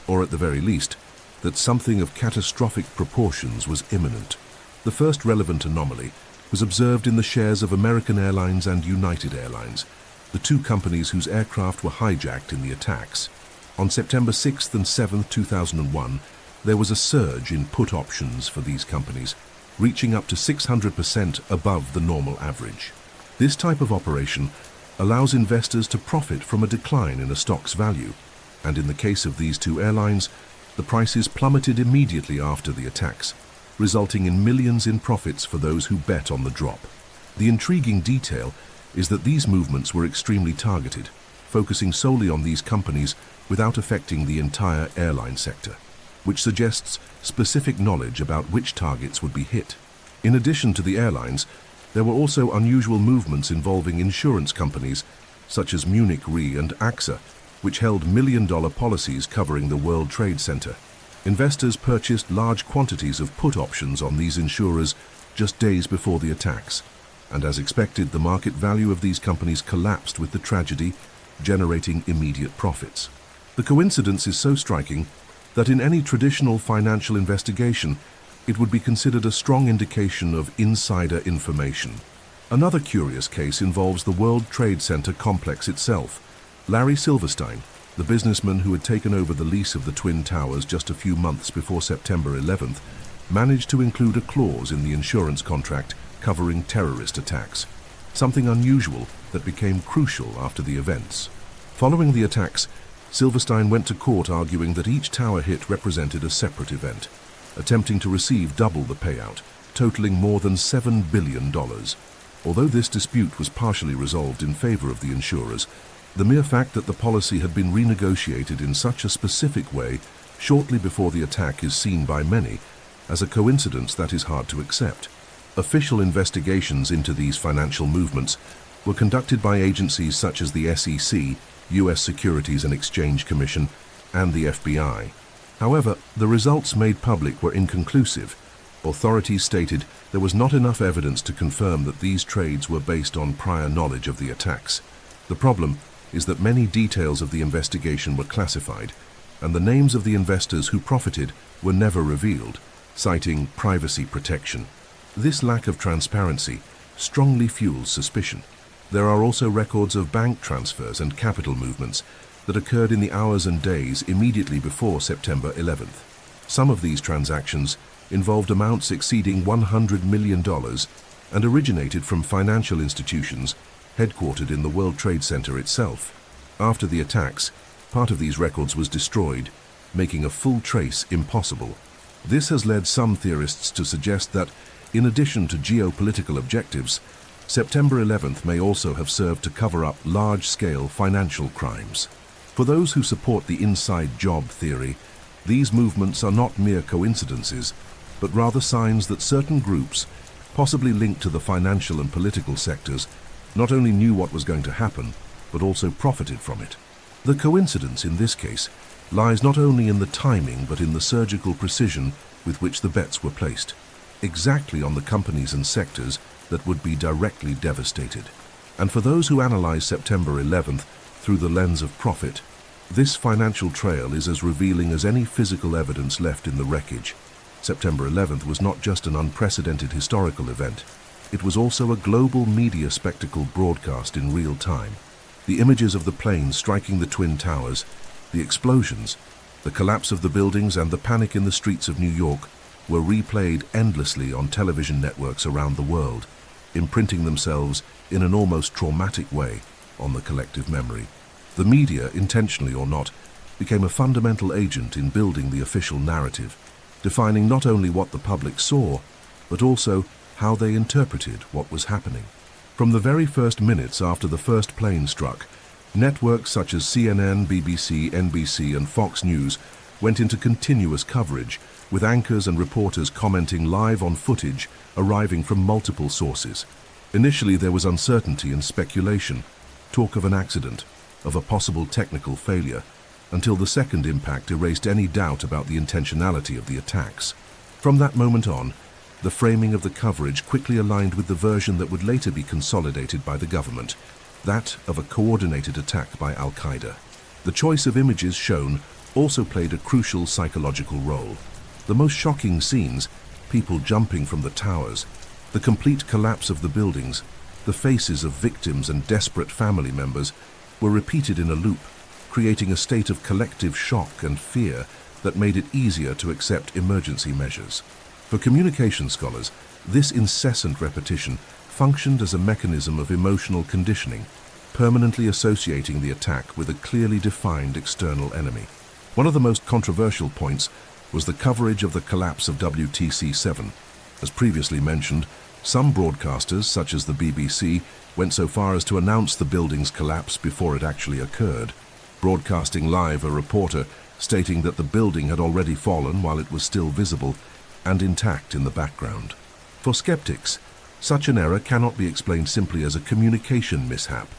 or at the very least, that something of catastrophic proportions was imminent. The first relevant anomaly was observed in the shares of American Airlines and United Airlines, the two companies whose aircraft were hijacked in the attacks. On September 6th and 7th, 2001, there was a surge in put options for these companies, reaching up to 600% above the normal average. This type of operation allows investors to profit from a decline in a stock's value, and in the case of these two airlines, the prices plummeted immediately after the attacks, resulting in millions in profits for those who bet on the drop. The intriguing detail is that these movements were extremely targeted, focusing solely on these companies without affecting the entire airline sector, which suggests specific knowledge about which targets would be hit. In addition to the airlines, there were also unusual movements involving insurance companies such as Munich Re and AXA, which held million-dollar policies covering the World Trade Center. Investors purchased large quantities of put options on these insurers just days before the attacks, and as expected, the market value of these companies collapsed with the tragedy, generating immediate profits. The coincidence is so striking that in any traditional financial investigation, it would be considered a strong indication of insider information. Another curious case involves the World Trade Center complex itself. Larry Silverstein, the businessman who had taken over the lease of the Twin Towers just a few months before September 11th, managed to include a clause in the insurance contract covering terrorist attacks, something unusual that became crucial after the events. Following the attacks, Silverstein went to court arguing that each tower hit represented a separate event, attempting to receive double the payout, totaling more than $7 billion. Although this dispute was partially resolved in favor of the insurers, the mere fact that the policy had been renegotiated in such a specific way shortly before the attack is seen by many as a coincidence that is hard to accept. Official investigations into these financial movements were conducted by agencies such as the SEC, U.S. Securities and Exchange Commission, and the FBI. However, the results made public were inconclusive. Authorities stated there was not enough evidence to confirm that these trades were based on prior knowledge of the attacks. The problem is that many details of the investigation were classified, and the names of the investors who profited were never revealed, citing privacy protection. This lack of transparency strongly fuels suspicion. There are also records of bank transfers and capital movements that occurred in the hours and days immediately before September 11th. Some of these transactions involved amounts exceeding $100 million and originated from financial institutions headquartered in the World Trade Center itself. After the attacks, part of these records was destroyed, making a full trace impossible. This has led some theorists to suggest that, in addition to geopolitical objectives, September 11th may also have served to cover up large-scale financial crimes. For those who support the inside job theory, these movements are not mere coincidences, but rather signs that certain groups, possibly linked to the financial and political sectors, not only knew what was going to happen, but also profited from it. The coincidence in this case lies not only in the timing, but in the surgical precision with which the bets were placed, exactly on the companies and sectors that would be directly devastated. And for those who analyze September 11th through the lens of profit, this financial trail is as revealing as any physical evidence left in the wreckage. September 11th was not just an unprecedented historical event, it was also a global media spectacle broadcast in real time. The images of the planes striking the Twin Towers, the explosions, the collapse of the buildings and the panic in the streets of New York were replayed endlessly on television networks around the world, imprinting themselves in an almost traumatic way on the collective memory. The media, intentionally or not, became a fundamental agent in building the official narrative, defining not only what the public saw, but also how they interpreted what was happening. From the very first minutes after the first plane struck, networks such as CNN, BBC, NBC, and Fox News went into continuous coverage, with anchors and reporters commenting live on footage arriving from multiple sources. Initially, there was uncertainty and speculation, talk of an accident, of a possible technical failure, until the second impact erased any doubt about the intentionality of the attacks. From that moment on, the framing of the coverage quickly aligned with the version that would later be consolidated by the government, that of a coordinated attack by Al-Qaeda. The choice of images shown also played a crucial psychological role. The most shocking scenes, people jumping from the towers, the complete collapse of the buildings, the faces of victims and desperate family members, were repeated in a loop, creating a state of collective shock and fear that made it easier to accept emergency measures. For communication scholars, this incessant repetition functioned as a mechanism of emotional conditioning, permanently associating the attack with a clearly defined external enemy. One of the most controversial points was the coverage of the collapse of WTC-7. As previously mentioned, some broadcasters, such as the BBC, went so far as to announce the building's collapse before it actually occurred, broadcasting live a reporter stating that the building had already fallen while it was still visible and intact in the background. For skeptics, such an error cannot be explained simply as a communication mishap.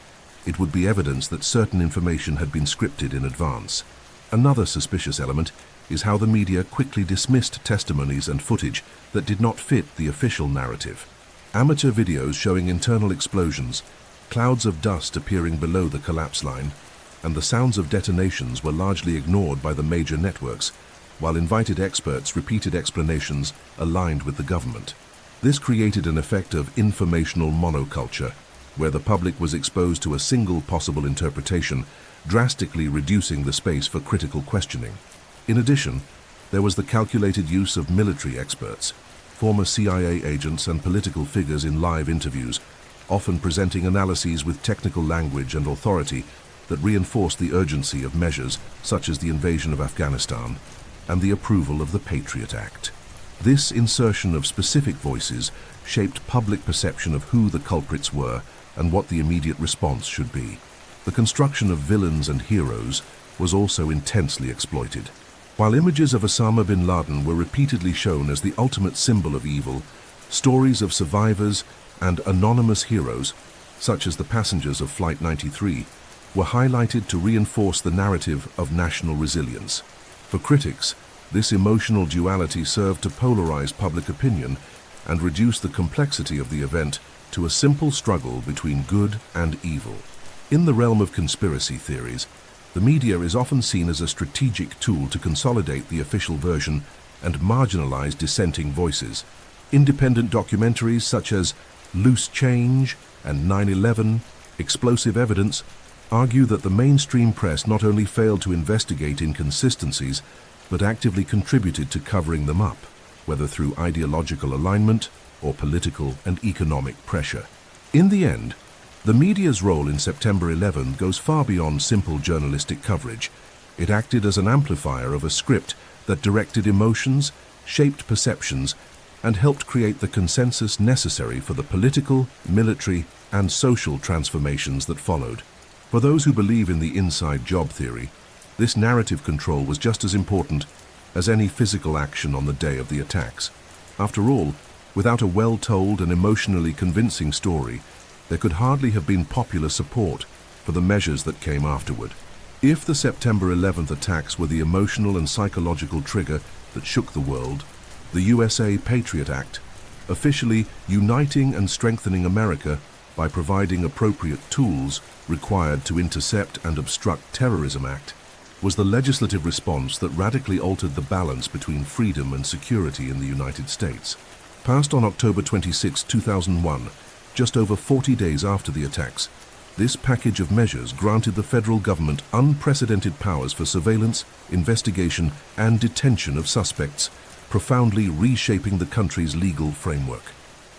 It would be evidence that certain information had been scripted in advance. Another suspicious element is how the media quickly dismissed testimonies and footage that did not fit the official narrative. Amateur videos showing internal explosions, clouds of dust appearing below the collapse line, and the sounds of detonations were largely ignored by the major networks, while invited experts repeated explanations aligned with the government. This created an effect of informational monoculture, where the public was exposed to a single possible interpretation, drastically reducing the space for critical questioning. In addition, there was the calculated use of military experts, former CIA agents and political figures in live interviews, often presenting analyses with technical language and authority that reinforced the urgency of measures such as the invasion of Afghanistan and the approval of the Patriot Act. This insertion of specific voices shaped public perception of who the culprits were and what the immediate response should be. The construction of villains and heroes was also intensely exploited. While images of Osama bin Laden were repeatedly shown as the ultimate symbol of evil, stories of survivors and anonymous heroes, such as the passengers of Flight 93, were highlighted to reinforce the narrative of national resilience. For critics, this emotional duality served to polarize public opinion and reduce the complexity of the event to a simple struggle between good and evil. In the realm of conspiracy theories, the media is often seen as a strategic tool to consolidate the official version and marginalize dissenting voices. Independent documentaries such as Loose Change and 9/11, Explosive Evidence, argue that the mainstream press not only failed to investigate inconsistencies, but actively contributed to covering them up, whether through ideological alignment or political and economic pressure. In the end, the media's role in September 11 goes far beyond simple journalistic coverage. It acted as an amplifier of a script that directed emotions, shaped perceptions, and helped create the consensus necessary for the political, military, and social transformations that followed. For those who believe in the inside job theory, this narrative control was just as important as any physical action on the day of the attacks. After all, without a well-told and emotionally convincing story, there could hardly have been popular support for the measures that came afterward. If the September 11th attacks were the emotional and psychological trigger that shook the world, the USA Patriot Act, officially uniting and strengthening America by providing appropriate tools required to intercept and obstruct terrorism act, was the legislative response that radically altered the balance between freedom and security in the United States. Passed on October 26, 2001, just over 40 days after the attacks, this package of measures granted the federal government unprecedented powers for surveillance, investigation, and detention of suspects, profoundly reshaping the country's legal framework.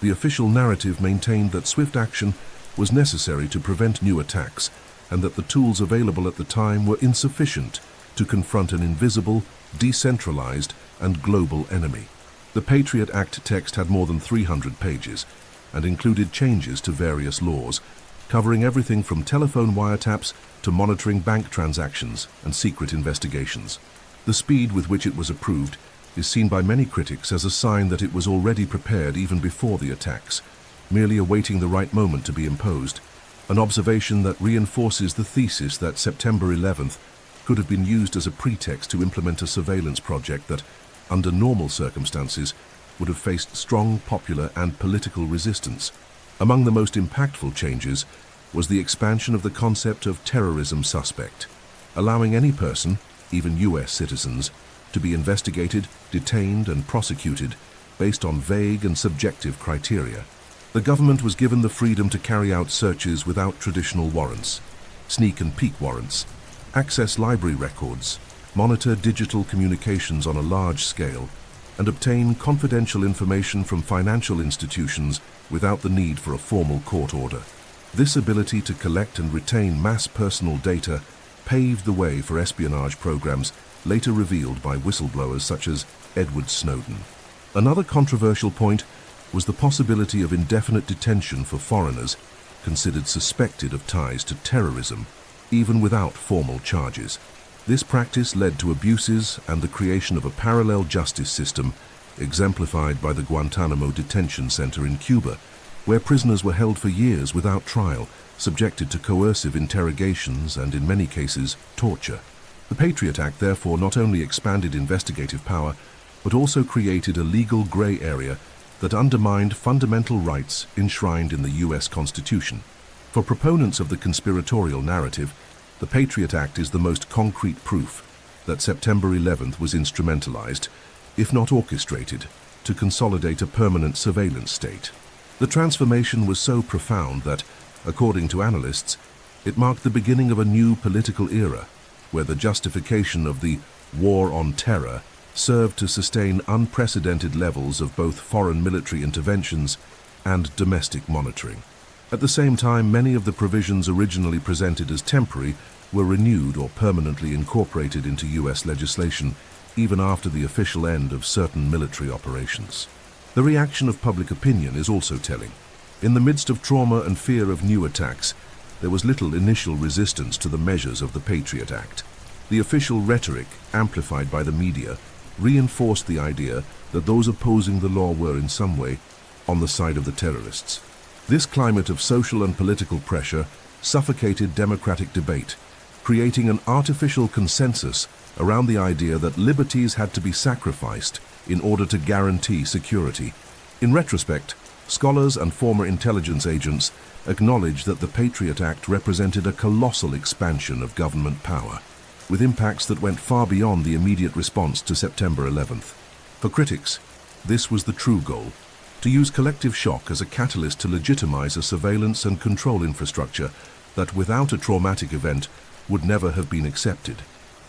The official narrative maintained that swift action was necessary to prevent new attacks, and that the tools available at the time were insufficient to confront an invisible, decentralized, and global enemy. The Patriot Act text had more than 300 pages and included changes to various laws, covering everything from telephone wiretaps to monitoring bank transactions and secret investigations. The speed with which it was approved is seen by many critics as a sign that it was already prepared even before the attacks, merely awaiting the right moment to be imposed, an observation that reinforces the thesis that September 11th could have been used as a pretext to implement a surveillance project that, under normal circumstances, would have faced strong popular and political resistance. Among the most impactful changes was the expansion of the concept of terrorism suspect, allowing any person, even US citizens, to be investigated, detained, and prosecuted based on vague and subjective criteria. The government was given the freedom to carry out searches without traditional warrants, sneak and peek warrants, access library records, monitor digital communications on a large scale, and obtain confidential information from financial institutions without the need for a formal court order. This ability to collect and retain mass personal data paved the way for espionage programs later revealed by whistleblowers such as Edward Snowden. Another controversial point was the possibility of indefinite detention for foreigners considered suspected of ties to terrorism, even without formal charges. This practice led to abuses and the creation of a parallel justice system, exemplified by the Guantanamo detention center in Cuba, where prisoners were held for years without trial, subjected to coercive interrogations and, in many cases, torture. The Patriot Act therefore not only expanded investigative power, but also created a legal gray area that undermined fundamental rights enshrined in the US Constitution. For proponents of the conspiratorial narrative, the Patriot Act is the most concrete proof that September 11th was instrumentalized, if not orchestrated, to consolidate a permanent surveillance state. The transformation was so profound that, according to analysts, it marked the beginning of a new political era, where the justification of the war on terror served to sustain unprecedented levels of both foreign military interventions and domestic monitoring. At the same time, many of the provisions originally presented as temporary were renewed or permanently incorporated into US legislation, even after the official end of certain military operations. The reaction of public opinion is also telling. In the midst of trauma and fear of new attacks, there was little initial resistance to the measures of the Patriot Act. The official rhetoric, amplified by the media, reinforced the idea that those opposing the law were in some way on the side of the terrorists. This climate of social and political pressure suffocated democratic debate, creating an artificial consensus around the idea that liberties had to be sacrificed in order to guarantee security. In retrospect, scholars and former intelligence agents acknowledge that the Patriot Act represented a colossal expansion of government power, with impacts that went far beyond the immediate response to September 11th. For critics, this was the true goal: to use collective shock as a catalyst to legitimize a surveillance and control infrastructure that, without a traumatic event, would never have been accepted.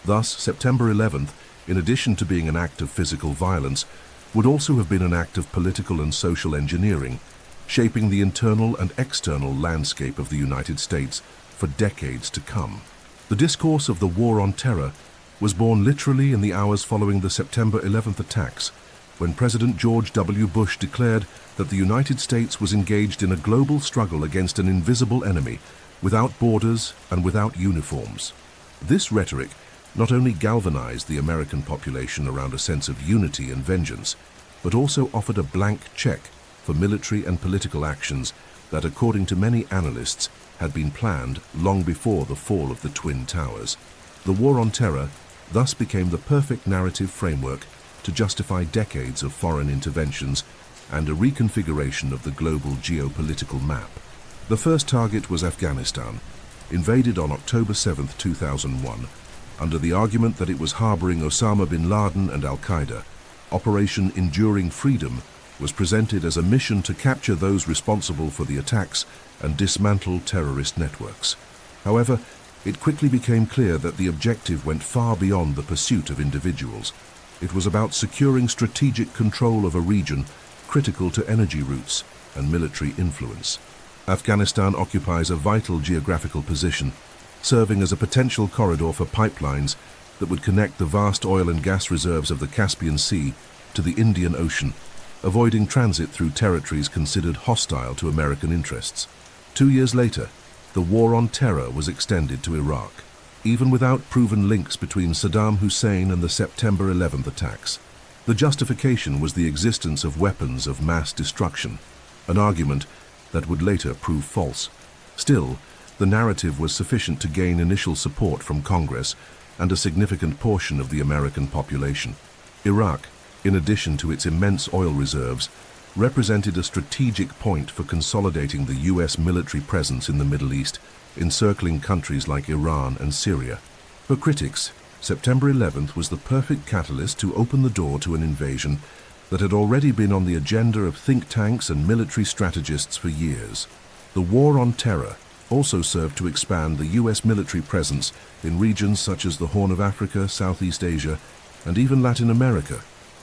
Thus, September 11th, in addition to being an act of physical violence, would also have been an act of political and social engineering, shaping the internal and external landscape of the United States for decades to come. The discourse of the war on terror was born literally in the hours following the September 11th attacks, when President George W. Bush declared that the United States was engaged in a global struggle against an invisible enemy without borders and without uniforms. This rhetoric not only galvanized the American population around a sense of unity and vengeance, but also offered a blank check for military and political actions that, according to many analysts, had been planned long before the fall of the Twin Towers. The War on Terror thus became the perfect narrative framework to justify decades of foreign interventions and a reconfiguration of the global geopolitical map. The first target was Afghanistan, invaded on October 7, 2001, under the argument that it was harboring Osama bin Laden and Al-Qaeda. Operation Enduring Freedom was presented as a mission to capture those responsible for the attacks and dismantle terrorist networks. However, it quickly became clear that the objective went far beyond the pursuit of individuals. It was about securing strategic control of a region critical to energy routes and military influence. Afghanistan occupies a vital geographical position, serving as a potential corridor for pipelines that would connect the vast oil and gas reserves of the Caspian Sea to the Indian Ocean, avoiding transit through territories considered hostile to American interests. 2 years later, the War on Terror was extended to Iraq, even without proven links between Saddam Hussein and the September 11th attacks. The justification was the existence of weapons of mass destruction, an argument that would later prove false. Still, the narrative was sufficient to gain initial support from Congress and a significant portion of the American population. Iraq, in addition to its immense oil reserves, represented a strategic point for consolidating the U.S. military presence in the Middle East, encircling countries like Iran and Syria. For critics, September 11th was the perfect catalyst to open the door to an invasion that had already been on the agenda of think tanks and military strategists for years. The War on Terror also served to expand the U.S. military presence in regions such as the Horn of Africa, Southeast Asia, and even Latin America,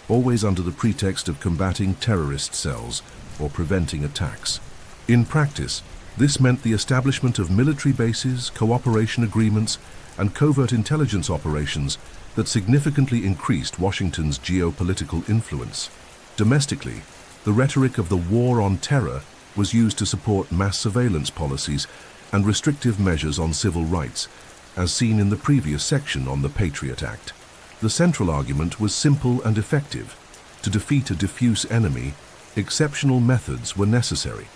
always under the pretext of combating terrorist cells or preventing attacks. In practice, this meant the establishment of military bases, cooperation agreements, and covert intelligence operations that significantly increased Washington's geopolitical influence. Domestically, the rhetoric of the War on Terror was used to support mass surveillance policies and restrictive measures on civil rights, as seen in the previous section on the Patriot Act. The central argument was simple and effective. To defeat a diffuse enemy, exceptional methods were necessary.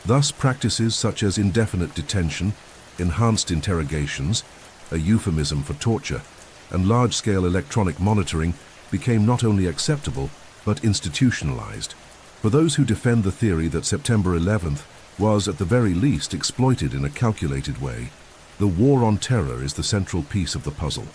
Thus, practices such as indefinite detention, enhanced interrogations, a euphemism for torture, and large-scale electronic monitoring became not only acceptable, but institutionalized. For those who defend the theory that September 11th was, at the very least, exploited in a calculated way, the War on Terror is the central piece of the puzzle.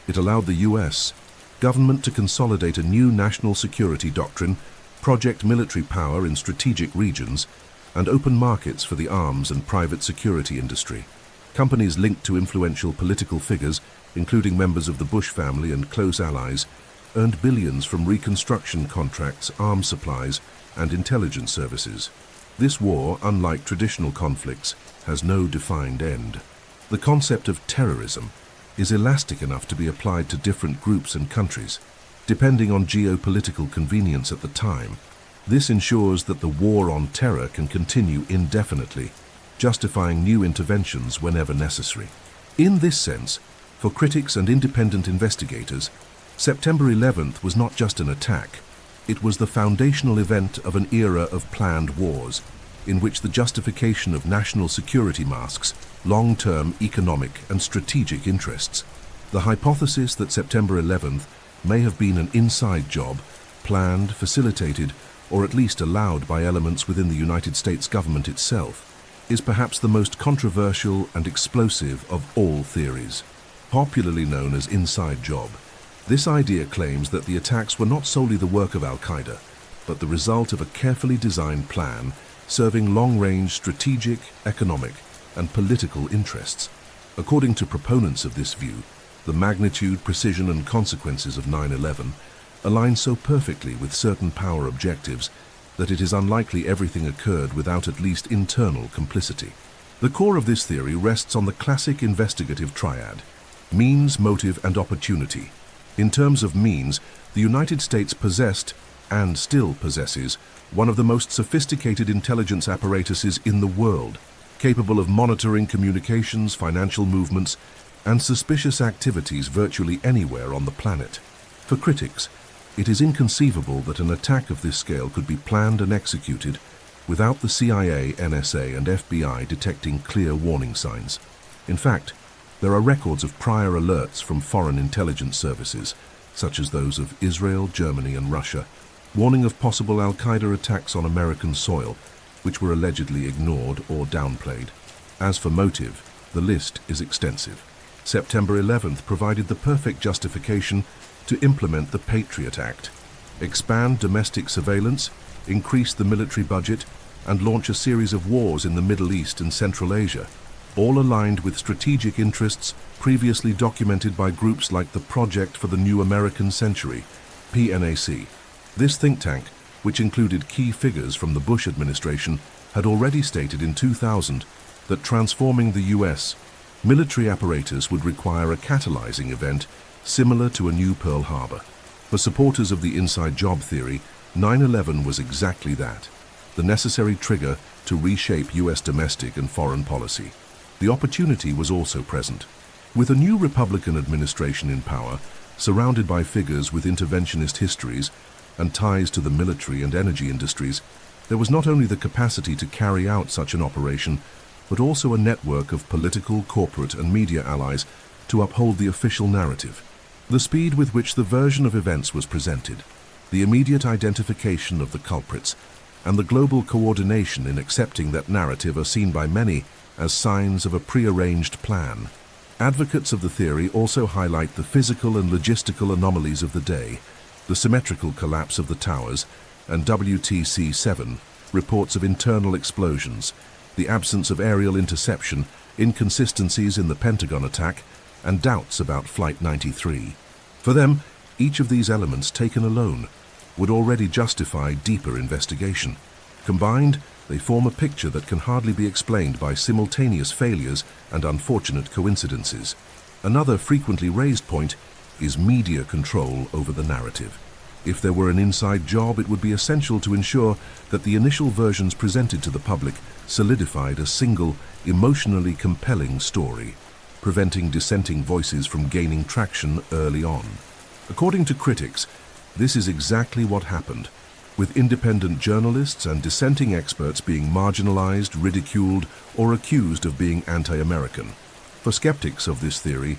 It allowed the U.S. government to consolidate a new national security doctrine, project military power in strategic regions, and open markets for the arms and private security industry. Companies linked to influential political figures, including members of the Bush family and close allies, earned billions from reconstruction contracts, arms supplies, and intelligence services. This war, unlike traditional conflicts, has no defined end. The concept of terrorism is elastic enough to be applied to different groups and countries, depending on geopolitical convenience at the time. This ensures that the War on Terror can continue indefinitely, justifying new interventions whenever necessary. In this sense, for critics and independent investigators, September 11th was not just an attack. It was the foundational event of an era of planned wars, in which the justification of national security masks long-term economic and strategic interests. The hypothesis that September 11th may have been an inside job, planned, facilitated, or at least allowed by elements within the United States government itself, is perhaps the most controversial and explosive of all theories. Popularly known as inside job, this idea claims that the attacks were not solely the work of Al-Qaeda, but the result of a carefully designed plan serving long-range strategic, economic, and political interests. According to proponents of this view, the magnitude, precision, and consequences of 9/11 align so perfectly with certain power objectives that it is unlikely everything occurred without at least internal complicity. The core of this theory rests on the classic investigative triad: means, motive, and opportunity. In terms of means, the United States possessed, and still possesses, one of the most sophisticated intelligence apparatuses in the world. capable of monitoring communications, financial movements, and suspicious activities virtually anywhere on the planet. For critics, it is inconceivable that an attack of this scale could be planned and executed without the CIA, NSA, and FBI detecting clear warning signs. In fact, there are records of prior alerts from foreign intelligence services, such as those of Israel, Germany, and Russia, warning of possible Al-Qaeda attacks on American soil, which were allegedly ignored or downplayed. As for motive, the list is extensive. September 11th provided the perfect justification to implement the Patriot Act, expand domestic surveillance, increase the military budget, and launch a series of wars in the Middle East and Central Asia, all aligned with strategic interests previously documented by groups like the Project for the New American Century, PNAC. This think tank, which included key figures from the Bush administration, had already stated in 2000 that transforming the U.S. military apparatus would require a catalyzing event similar to a new Pearl Harbor. For supporters of the inside job theory, 9/11 was exactly that, the necessary trigger to reshape U.S. domestic and foreign policy. The opportunity was also present. With a new Republican administration in power, surrounded by figures with interventionist histories and ties to the military and energy industries, there was not only the capacity to carry out such an operation, but also a network of political, corporate, and media allies to uphold the official narrative. The speed with which the version of events was presented, the immediate identification of the culprits, and the global coordination in accepting that narrative are seen by many as signs of a prearranged plan. Advocates of the theory also highlight the physical and logistical anomalies of the day, the symmetrical collapse of the towers, and WTC-7, reports of internal explosions, the absence of aerial interception, inconsistencies in the Pentagon attack, and doubts about Flight 93. For them, each of these elements taken alone would already justify deeper investigation. Combined, they form a picture that can hardly be explained by simultaneous failures and unfortunate coincidences. Another frequently raised point is media control over the narrative. If there were an inside job, it would be essential to ensure that the initial versions presented to the public solidified a single, emotionally compelling story, preventing dissenting voices from gaining traction early on. According to critics, this is exactly what happened, with independent journalists and dissenting experts being marginalized, ridiculed, or accused of being anti-American. For skeptics of this theory,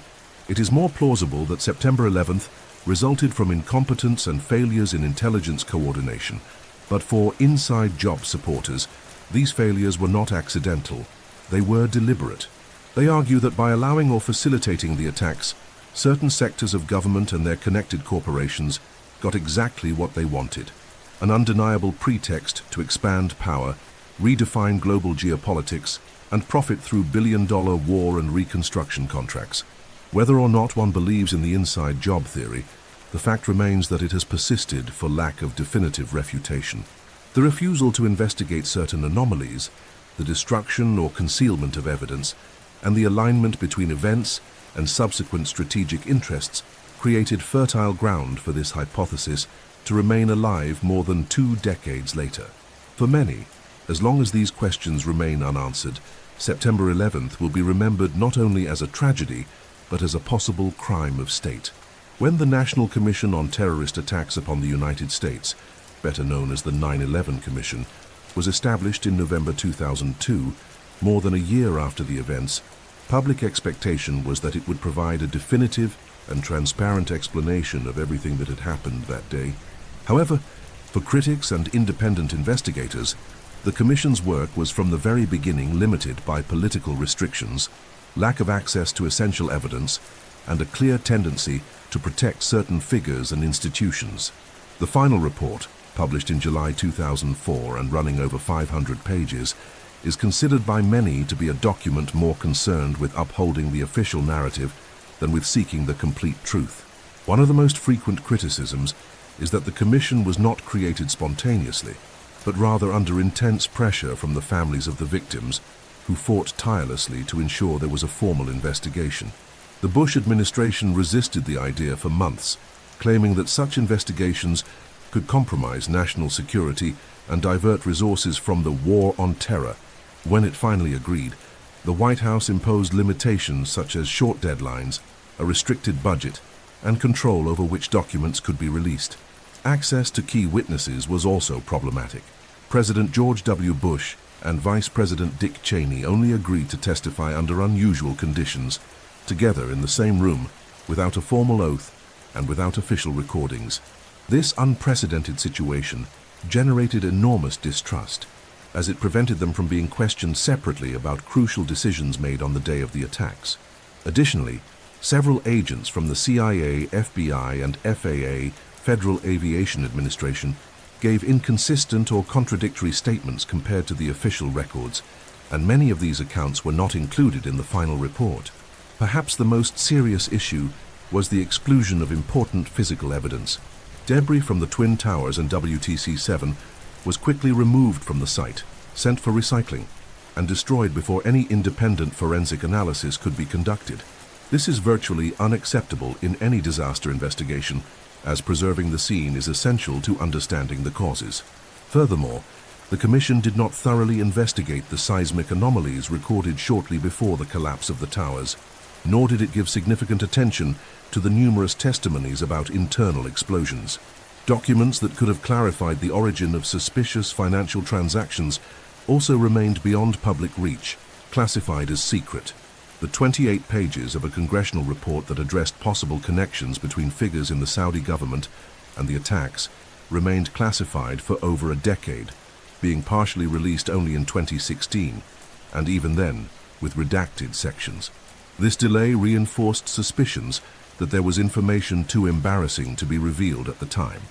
it is more plausible that September 11th resulted from incompetence and failures in intelligence coordination, but for inside job supporters, these failures were not accidental, they were deliberate. They argue that by allowing or facilitating the attacks, certain sectors of government and their connected corporations got exactly what they wanted: an undeniable pretext to expand power, redefine global geopolitics, and profit through billion-dollar war and reconstruction contracts. Whether or not one believes in the inside job theory, the fact remains that it has persisted for lack of definitive refutation. The refusal to investigate certain anomalies, the destruction or concealment of evidence, and the alignment between events and subsequent strategic interests created fertile ground for this hypothesis to remain alive more than 2 decades later. For many, as long as these questions remain unanswered, September 11th will be remembered not only as a tragedy, but as a possible crime of state. When the National Commission on Terrorist Attacks upon the United States, better known as the 9/11 Commission, was established in November 2002, more than a year after the events, public expectation was that it would provide a definitive and transparent explanation of everything that had happened that day. However, for critics and independent investigators, the Commission's work was from the very beginning limited by political restrictions, lack of access to essential evidence, and a clear tendency to protect certain figures and institutions. The final report, published in July 2004 and running over 500 pages, is considered by many to be a document more concerned with upholding the official narrative than with seeking the complete truth. One of the most frequent criticisms is that the Commission was not created spontaneously, but rather under intense pressure from the families of the victims, who fought tirelessly to ensure there was a formal investigation. The Bush administration resisted the idea for months, claiming that such investigations could compromise national security and divert resources from the war on terror, When it finally agreed, the White House imposed limitations such as short deadlines, a restricted budget, and control over which documents could be released. Access to key witnesses was also problematic. President George W. Bush and Vice President Dick Cheney only agreed to testify under unusual conditions, together in the same room, without a formal oath and without official recordings. This unprecedented situation generated enormous distrust, as it prevented them from being questioned separately about crucial decisions made on the day of the attacks. Additionally, several agents from the CIA, FBI, and FAA, Federal Aviation Administration, gave inconsistent or contradictory statements compared to the official records, and many of these accounts were not included in the final report. Perhaps the most serious issue was the exclusion of important physical evidence. Debris from the Twin Towers and WTC-7 was quickly removed from the site, sent for recycling, and destroyed before any independent forensic analysis could be conducted. This is virtually unacceptable in any disaster investigation, as preserving the scene is essential to understanding the causes. Furthermore, the Commission did not thoroughly investigate the seismic anomalies recorded shortly before the collapse of the towers, nor did it give significant attention to the numerous testimonies about internal explosions. Documents that could have clarified the origin of suspicious financial transactions also remained beyond public reach, classified as secret. The 28 pages of a congressional report that addressed possible connections between figures in the Saudi government and the attacks remained classified for over a decade, being partially released only in 2016, and even then with redacted sections. This delay reinforced suspicions that there was information too embarrassing to be revealed at the time.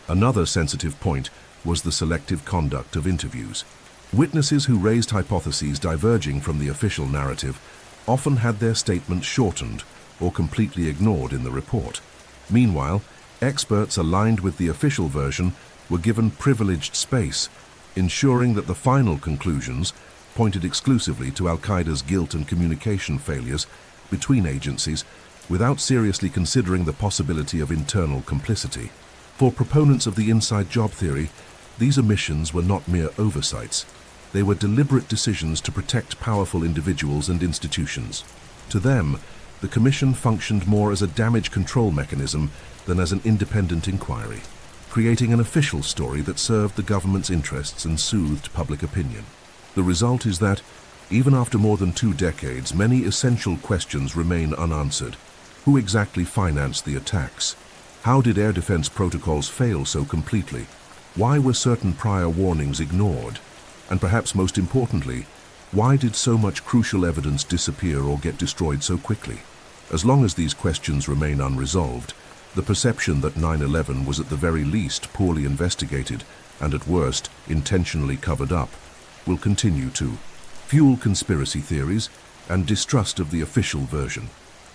Another sensitive point was the selective conduct of interviews. Witnesses who raised hypotheses diverging from the official narrative often had their statements shortened or completely ignored in the report. Meanwhile, experts aligned with the official version were given privileged space, ensuring that the final conclusions pointed exclusively to Al-Qaeda's guilt and communication failures between agencies without seriously considering the possibility of internal complicity. For proponents of the inside job theory, these omissions were not mere oversights. They were deliberate decisions to protect powerful individuals and institutions. To them, the Commission functioned more as a damage control mechanism than as an independent inquiry, creating an official story that served the government's interests and soothed public opinion. The result is that, even after more than 2 decades, many essential questions remain unanswered. Who exactly financed the attacks? How did air defense protocols fail so completely? Why were certain prior warnings ignored? And perhaps most importantly, why did so much crucial evidence disappear or get destroyed so quickly? As long as these questions remain unresolved, the perception that 9/11 was at the very least poorly investigated and at worst intentionally covered up will continue to fuel conspiracy theories and distrust of the official version.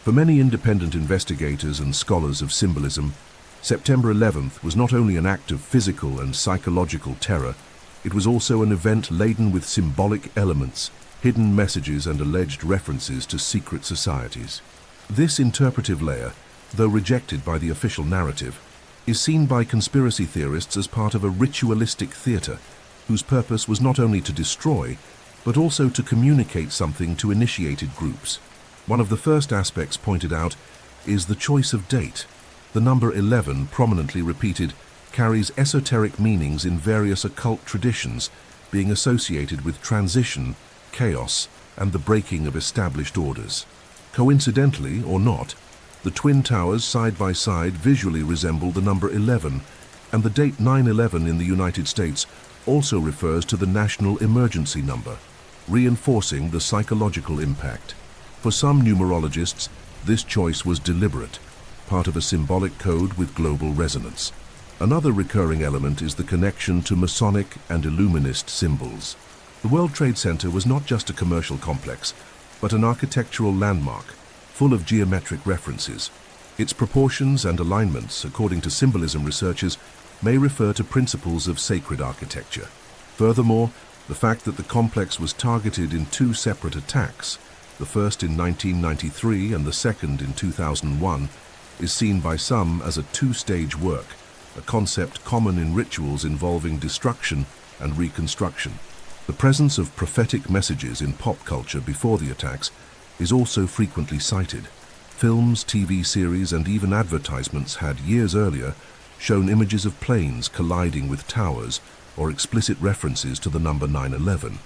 For many independent investigators and scholars of symbolism, September 11th was not only an act of physical and psychological terror, it was also an event laden with symbolic elements, hidden messages, and alleged references to secret societies. This interpretive layer, though rejected by the official narrative, is seen by conspiracy theorists as part of a ritualistic theater whose purpose was not only to destroy, but also to communicate something to initiated groups. One of the first aspects pointed out is the choice of date. The number 11, prominently repeated, carries esoteric meanings in various occult traditions, being associated with transition, chaos, and the breaking of established orders. Coincidentally, or not, the Twin Towers side by side visually resemble the number 11, and the date 9/11 in the United States also refers to the national emergency number, reinforcing the psychological impact. For some numerologists, this choice was deliberate, part of a symbolic code with global resonance. Another recurring element is the connection to Masonic and Illuminist symbols. The World Trade Center was not just a commercial complex, but an architectural landmark, full of geometric references. Its proportions and alignments, according to symbolism researchers, may refer to principles of sacred architecture. Furthermore, the fact that the complex was targeted in 2 separate attacks, the first in 1993 and the second in 2001, is seen by some as a 2-stage work, a concept common in rituals involving destruction and reconstruction. The presence of prophetic messages in pop culture before the attacks is also frequently cited. Films, TV series, and even advertisements had years earlier shown images of planes colliding with towers or explicit references to the number 9/11.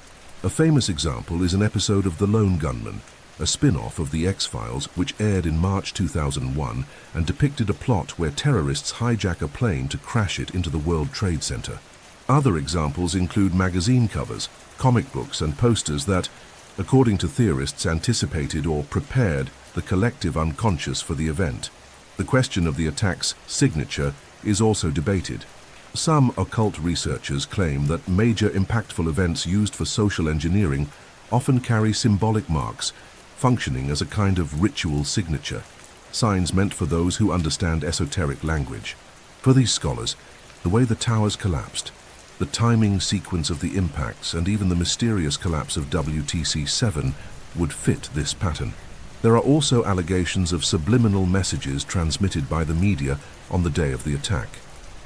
A famous example is an episode of The Lone Gunman, a spin-off of The X-Files which aired in March 2001 and depicted a plot where terrorists hijack a plane to crash it into the World Trade Center. Other examples include magazine covers, comic books, and posters that, according to theorists, anticipated or prepared the collective unconscious for the event. The question of the attack's signature is also debated. Some occult researchers claim that major impactful events used for social engineering often carry symbolic marks, functioning as a kind of ritual signature, signs meant for those who understand esoteric language. For these scholars, the way the towers collapsed, the timing sequence of the impacts, and even the mysterious collapse of WTC-7 would fit this pattern. There are also allegations of subliminal messages transmitted by the media on the day of the attack.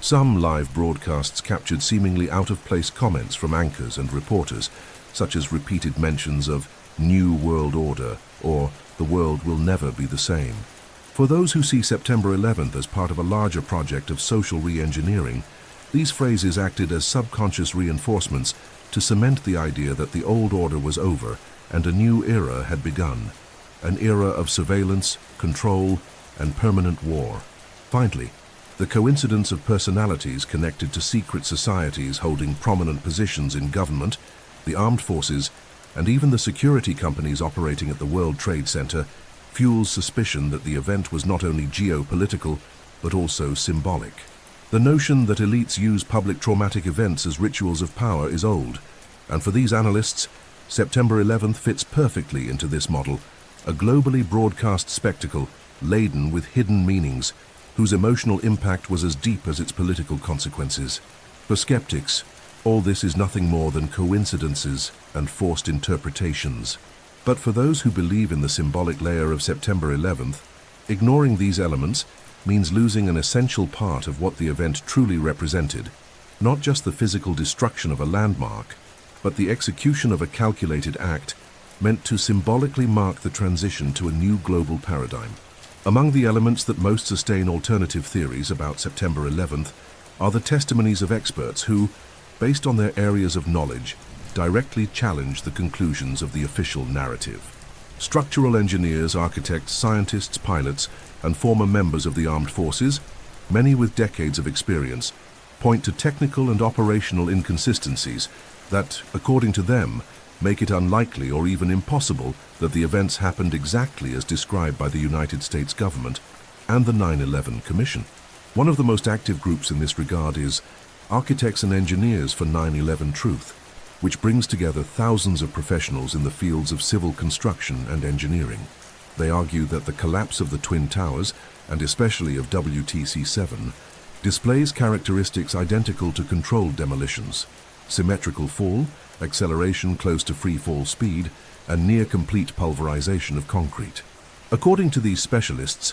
Some live broadcasts captured seemingly out-of-place comments from anchors and reporters, such as repeated mentions of "New World Order" or "The world will never be the same." For those who see September 11th as part of a larger project of social re-engineering, these phrases acted as subconscious reinforcements to cement the idea that the old order was over and a new era had begun, an era of surveillance, control, and permanent war. Finally, the coincidence of personalities connected to secret societies holding prominent positions in government, the armed forces, and even the security companies operating at the World Trade Center fuels suspicion that the event was not only geopolitical, but also symbolic. The notion that elites use public traumatic events as rituals of power is old, and for these analysts, September 11th fits perfectly into this model, a globally broadcast spectacle laden with hidden meanings, whose emotional impact was as deep as its political consequences. For skeptics, all this is nothing more than coincidences and forced interpretations. But for those who believe in the symbolic layer of September 11th, ignoring these elements means losing an essential part of what the event truly represented, not just the physical destruction of a landmark, but the execution of a calculated act meant to symbolically mark the transition to a new global paradigm. Among the elements that most sustain alternative theories about September 11th are the testimonies of experts who, based on their areas of knowledge, directly challenge the conclusions of the official narrative. Structural engineers, architects, scientists, pilots, and former members of the armed forces, many with decades of experience, point to technical and operational inconsistencies that, according to them, make it unlikely or even impossible that the events happened exactly as described by the United States government and the 9/11 Commission. One of the most active groups in this regard is Architects and Engineers for 9/11 Truth, which brings together thousands of professionals in the fields of civil construction and engineering. They argue that the collapse of the Twin Towers, and especially of WTC-7, displays characteristics identical to controlled demolitions: symmetrical fall, acceleration close to free fall speed, and near-complete pulverization of concrete. According to these specialists,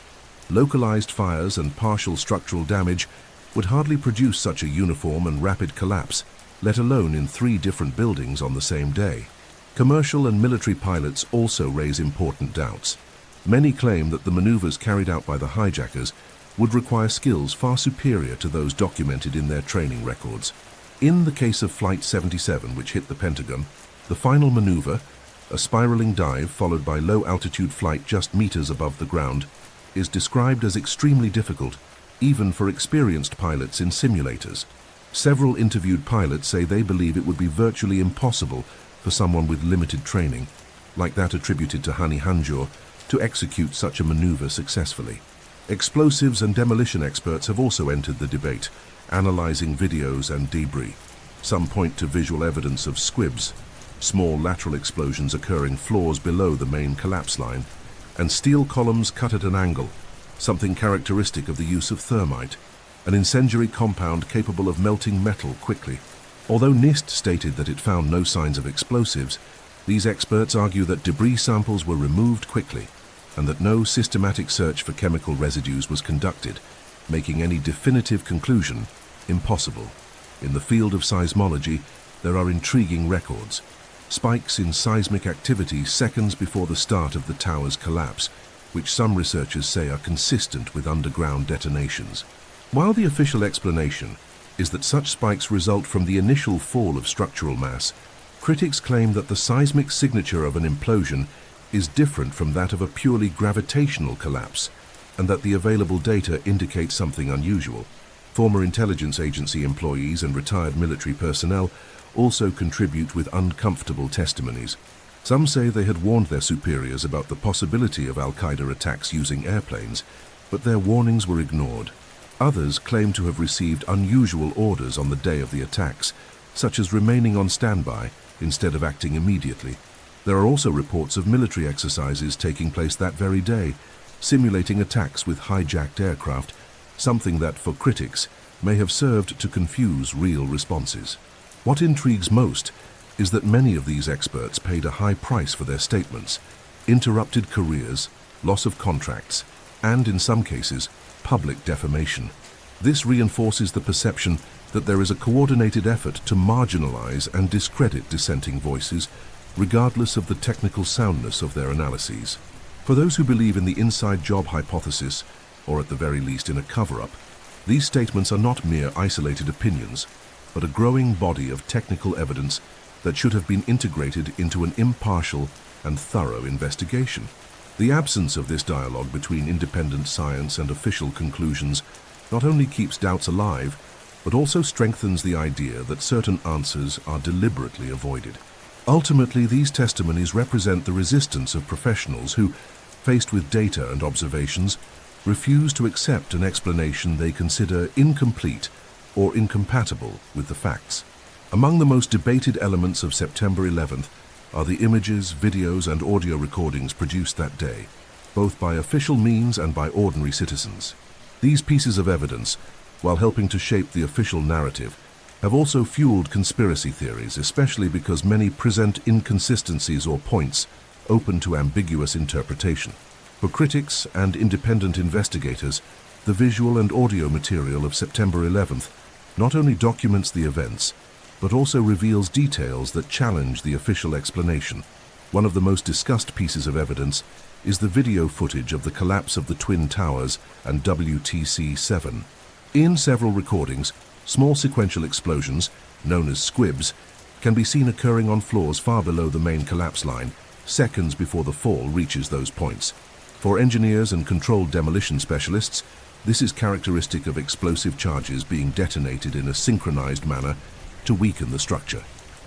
localized fires and partial structural damage would hardly produce such a uniform and rapid collapse, let alone in 3 different buildings on the same day. Commercial and military pilots also raise important doubts. Many claim that the maneuvers carried out by the hijackers would require skills far superior to those documented in their training records. In the case of Flight 77, which hit the Pentagon, the final maneuver, a spiraling dive followed by low-altitude flight just meters above the ground, is described as extremely difficult, even for experienced pilots in simulators. Several interviewed pilots say they believe it would be virtually impossible for someone with limited training, like that attributed to Hani Hanjour, to execute such a maneuver successfully. Explosives and demolition experts have also entered the debate, analyzing videos and debris. Some point to visual evidence of squibs, small lateral explosions occurring floors below the main collapse line, and steel columns cut at an angle, something characteristic of the use of thermite, an incendiary compound capable of melting metal quickly. Although NIST stated that it found no signs of explosives, these experts argue that debris samples were removed quickly and that no systematic search for chemical residues was conducted, making any definitive conclusion impossible. In the field of seismology, there are intriguing records. Spikes in seismic activity seconds before the start of the tower's collapse, which some researchers say are consistent with underground detonations. While the official explanation is that such spikes result from the initial fall of structural mass, critics claim that the seismic signature of an implosion is different from that of a purely gravitational collapse, and that the available data indicates something unusual. Former intelligence agency employees and retired military personnel also contribute with uncomfortable testimonies. Some say they had warned their superiors about the possibility of Al-Qaeda attacks using airplanes, but their warnings were ignored. Others claim to have received unusual orders on the day of the attacks, such as remaining on standby instead of acting immediately. There are also reports of military exercises taking place that very day, simulating attacks with hijacked aircraft, something that, for critics, may have served to confuse real responses. What intrigues most is that many of these experts paid a high price for their statements: interrupted careers, loss of contracts, and, in some cases, public defamation. This reinforces the perception that there is a coordinated effort to marginalize and discredit dissenting voices, regardless of the technical soundness of their analyses. For those who believe in the inside job hypothesis, or at the very least in a cover-up, these statements are not mere isolated opinions, but a growing body of technical evidence that should have been integrated into an impartial and thorough investigation. The absence of this dialogue between independent science and official conclusions not only keeps doubts alive, but also strengthens the idea that certain answers are deliberately avoided. Ultimately, these testimonies represent the resistance of professionals who, faced with data and observations, refuse to accept an explanation they consider incomplete or incompatible with the facts. Among the most debated elements of September 11th are the images, videos, and audio recordings produced that day, both by official means and by ordinary citizens. These pieces of evidence, while helping to shape the official narrative, have also fueled conspiracy theories, especially because many present inconsistencies or points open to ambiguous interpretation. For critics and independent investigators, the visual and audio material of September 11th not only documents the events, but also reveals details that challenge the official explanation. One of the most discussed pieces of evidence is the video footage of the collapse of the Twin Towers and WTC-7. In several recordings, small sequential explosions, known as squibs, can be seen occurring on floors far below the main collapse line, seconds before the fall reaches those points. For engineers and controlled demolition specialists, this is characteristic of explosive charges being detonated in a synchronized manner to weaken the structure.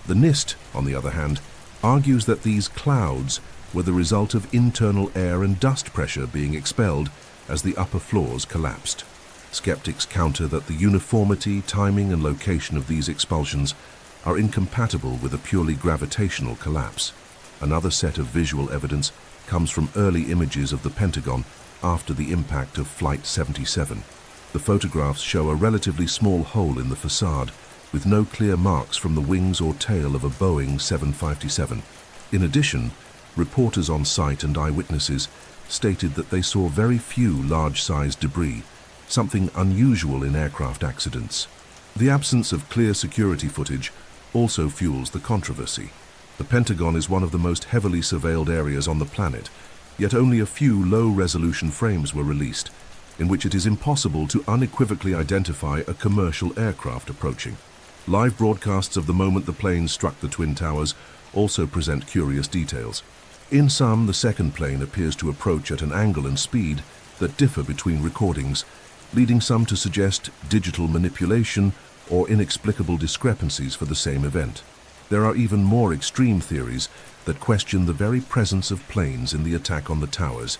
The NIST, on the other hand, argues that these clouds were the result of internal air and dust pressure being expelled as the upper floors collapsed. Skeptics counter that the uniformity, timing, and location of these expulsions are incompatible with a purely gravitational collapse. Another set of visual evidence comes from early images of the Pentagon after the impact of Flight 77. The photographs show a relatively small hole in the facade, with no clear marks from the wings or tail of a Boeing 757. In addition, reporters on site and eyewitnesses stated that they saw very few large-sized debris, something unusual in aircraft accidents. The absence of clear security footage also fuels the controversy. The Pentagon is one of the most heavily surveilled areas on the planet, yet only a few low-resolution frames were released, in which it is impossible to unequivocally identify a commercial aircraft approaching. Live broadcasts of the moment the planes struck the Twin Towers also present curious details. In some, the second plane appears to approach at an angle and speed that differ between recordings, leading some to suggest digital manipulation or inexplicable discrepancies for the same event. There are even more extreme theories that question the very presence of planes in the attack on the towers,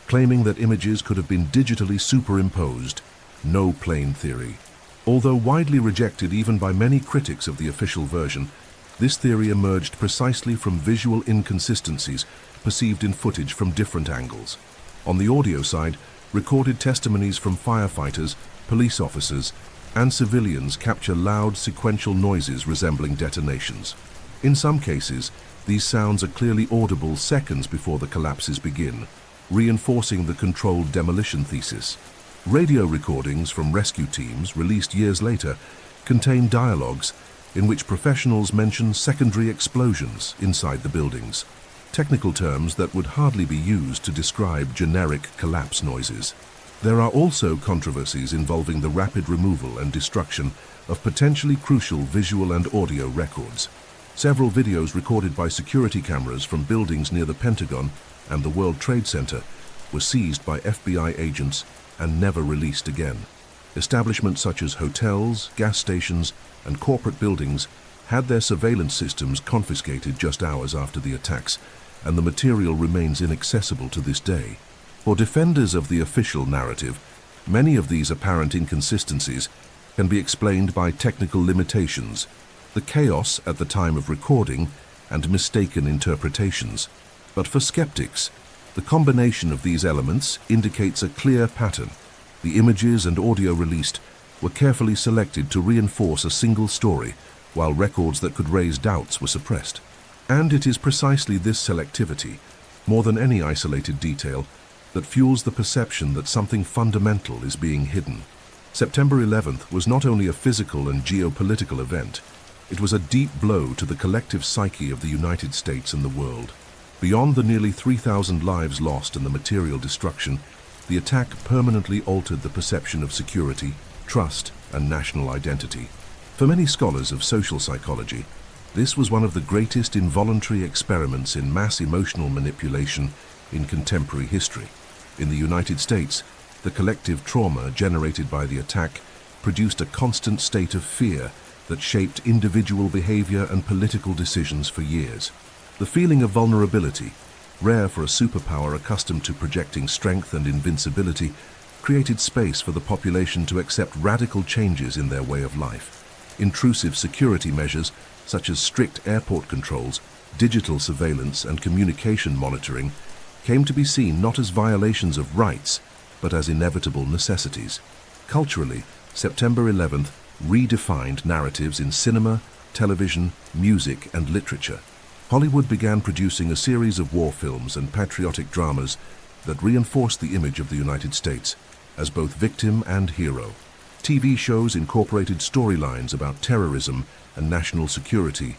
claiming that images could have been digitally superimposed. No plane theory. Although widely rejected even by many critics of the official version, this theory emerged precisely from visual inconsistencies perceived in footage from different angles. On the audio side, recorded testimonies from firefighters, police officers, and civilians capture loud sequential noises resembling detonations. In some cases, these sounds are clearly audible seconds before the collapses begin, reinforcing the controlled demolition thesis. Radio recordings from rescue teams, released years later, contain dialogues in which professionals mention secondary explosions inside the buildings, technical terms that would hardly be used to describe generic collapse noises. There are also controversies involving the rapid removal and destruction of potentially crucial visual and audio records. Several videos recorded by security cameras from buildings near the Pentagon and the World Trade Center were seized by FBI agents and never released again. Establishments such as hotels, gas stations, and corporate buildings had their surveillance systems confiscated just hours after the attacks, and the material remains inaccessible to this day. For defenders of the official narrative, many of these apparent inconsistencies can be explained by technical limitations, the chaos at the time of recording, and mistaken interpretations. But for skeptics, the combination of these elements indicates a clear pattern. The images and audio released were carefully selected to reinforce a single story, while records that could raise doubts were suppressed. And it is precisely this selectivity, more than any isolated detail, that fuels the perception that something fundamental is being hidden. September 11th was not only a physical and geopolitical event, it was a deep blow to the collective psyche of the United States and the world. Beyond the nearly 3,000 lives lost and the material destruction, the attack permanently altered the perception of security, trust, and national identity. For many scholars of social psychology, this was one of the greatest involuntary experiments in mass emotional manipulation in contemporary history. In the United States, the collective trauma generated by the attack produced a constant state of fear that shaped individual behavior and political decisions for years. The feeling of vulnerability, rare for a superpower accustomed to projecting strength and invincibility, created space for the population to accept radical changes in their way of life. Intrusive security measures, such as strict airport controls, digital surveillance, and communication monitoring, came to be seen not as violations of rights, but as inevitable necessities. Culturally, September 11th redefined narratives in cinema, television, music, and literature. Hollywood began producing a series of war films and patriotic dramas that reinforced the image of the United States as both victim and hero. TV shows incorporated storylines about terrorism and national security,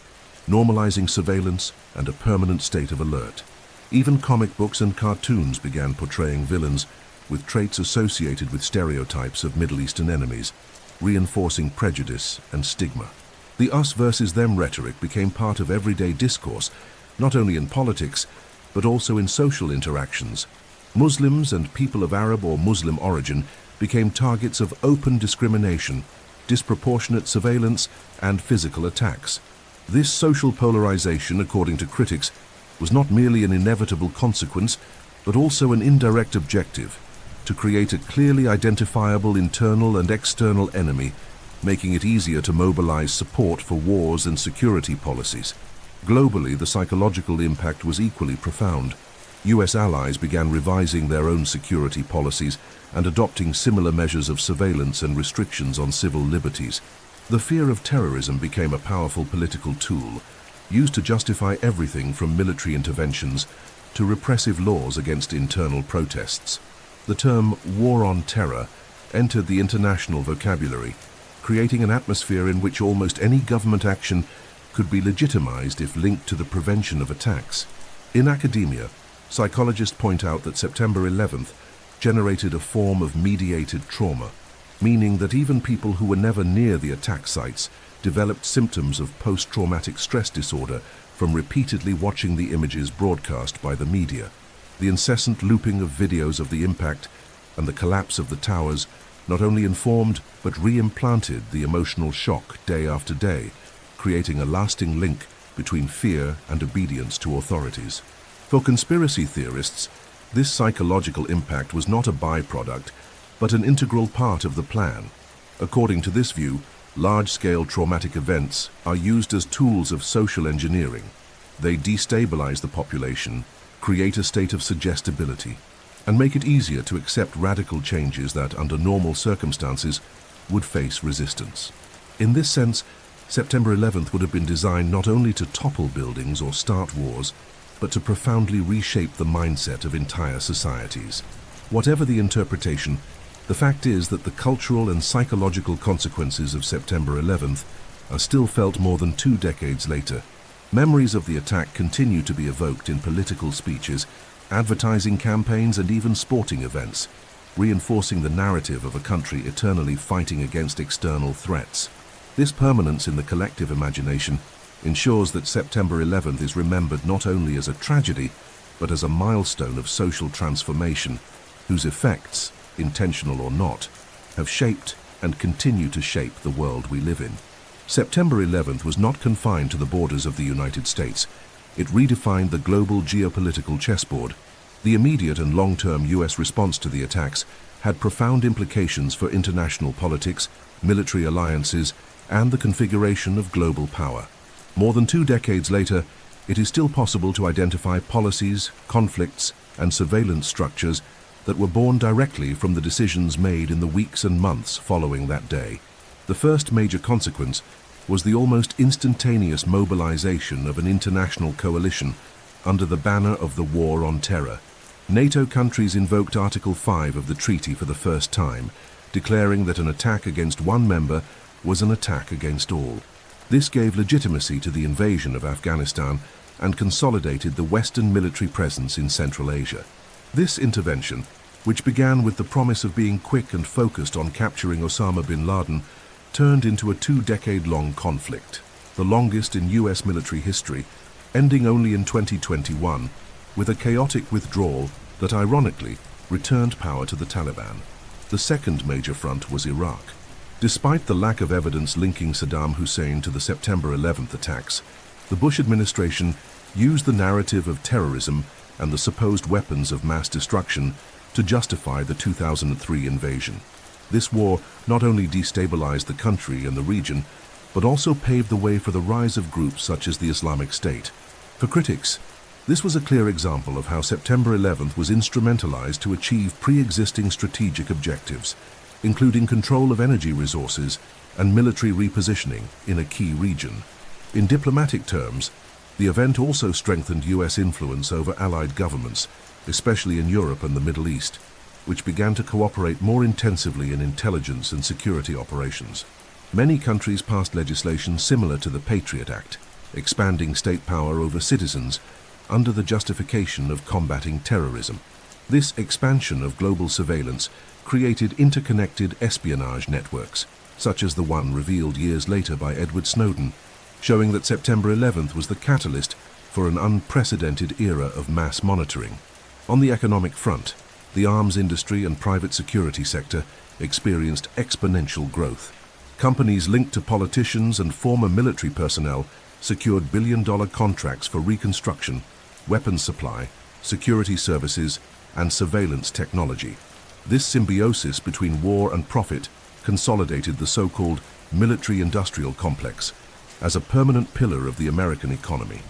normalizing surveillance and a permanent state of alert. Even comic books and cartoons began portraying villains with traits associated with stereotypes of Middle Eastern enemies, reinforcing prejudice and stigma. The us versus them rhetoric became part of everyday discourse, not only in politics, but also in social interactions. Muslims and people of Arab or Muslim origin became targets of open discrimination, disproportionate surveillance, and physical attacks. This social polarization, according to critics, was not merely an inevitable consequence, but also an indirect objective, to create a clearly identifiable internal and external enemy, making it easier to mobilize support for wars and security policies. Globally, the psychological impact was equally profound. US allies began revising their own security policies and adopting similar measures of surveillance and restrictions on civil liberties. The fear of terrorism became a powerful political tool, used to justify everything from military interventions to repressive laws against internal protests. The term war on terror entered the international vocabulary, creating an atmosphere in which almost any government action could be legitimized if linked to the prevention of attacks. In academia, psychologists point out that September 11th generated a form of mediated trauma, meaning that even people who were never near the attack sites developed symptoms of post-traumatic stress disorder from repeatedly watching the images broadcast by the media. The incessant looping of videos of the impact and the collapse of the towers not only informed but re-implanted the emotional shock day after day, creating a lasting link between fear and obedience to authorities. For conspiracy theorists, this psychological impact was not a byproduct, but an integral part of the plan. According to this view, large-scale traumatic events are used as tools of social engineering. They destabilize the population, create a state of suggestibility, and make it easier to accept radical changes that, under normal circumstances, would face resistance. In this sense, September 11th would have been designed not only to topple buildings or start wars, but to profoundly reshape the mindset of entire societies. Whatever the interpretation, the fact is that the cultural and psychological consequences of September 11th are still felt more than 2 decades later. Memories of the attack continue to be evoked in political speeches, advertising campaigns, and even sporting events, reinforcing the narrative of a country eternally fighting against external threats. This permanence in the collective imagination ensures that September 11th is remembered not only as a tragedy, but as a milestone of social transformation, whose effects, intentional or not, have shaped and continue to shape the world we live in. September 11th was not confined to the borders of the United States. It redefined the global geopolitical chessboard. The immediate and long-term US response to the attacks had profound implications for international politics, military alliances, and the configuration of global power. More than 2 decades later, it is still possible to identify policies, conflicts, and surveillance structures that were born directly from the decisions made in the weeks and months following that day. The first major consequence was the almost instantaneous mobilization of an international coalition under the banner of the War on Terror. NATO countries invoked Article 5 of the treaty for the first time, declaring that an attack against one member was an attack against all. This gave legitimacy to the invasion of Afghanistan and consolidated the Western military presence in Central Asia. This intervention, which began with the promise of being quick and focused on capturing Osama bin Laden, turned into a 2-decade-long conflict, the longest in US military history, ending only in 2021, with a chaotic withdrawal that ironically returned power to the Taliban. The second major front was Iraq. Despite the lack of evidence linking Saddam Hussein to the September 11th attacks, the Bush administration used the narrative of terrorism and the supposed weapons of mass destruction to justify the 2003 invasion. This war not only destabilized the country and the region, but also paved the way for the rise of groups such as the Islamic State. For critics, this was a clear example of how September 11th was instrumentalized to achieve pre-existing strategic objectives, including control of energy resources and military repositioning in a key region. In diplomatic terms, the event also strengthened US influence over allied governments, especially in Europe and the Middle East, which began to cooperate more intensively in intelligence and security operations. Many countries passed legislation similar to the Patriot Act, expanding state power over citizens under the justification of combating terrorism. This expansion of global surveillance created interconnected espionage networks, such as the one revealed years later by Edward Snowden, showing that September 11th was the catalyst for an unprecedented era of mass monitoring. On the economic front, the arms industry and private security sector experienced exponential growth. Companies linked to politicians and former military personnel secured billion-dollar contracts for reconstruction, weapons supply, security services, and surveillance technology. This symbiosis between war and profit consolidated the so-called military-industrial complex as a permanent pillar of the American economy.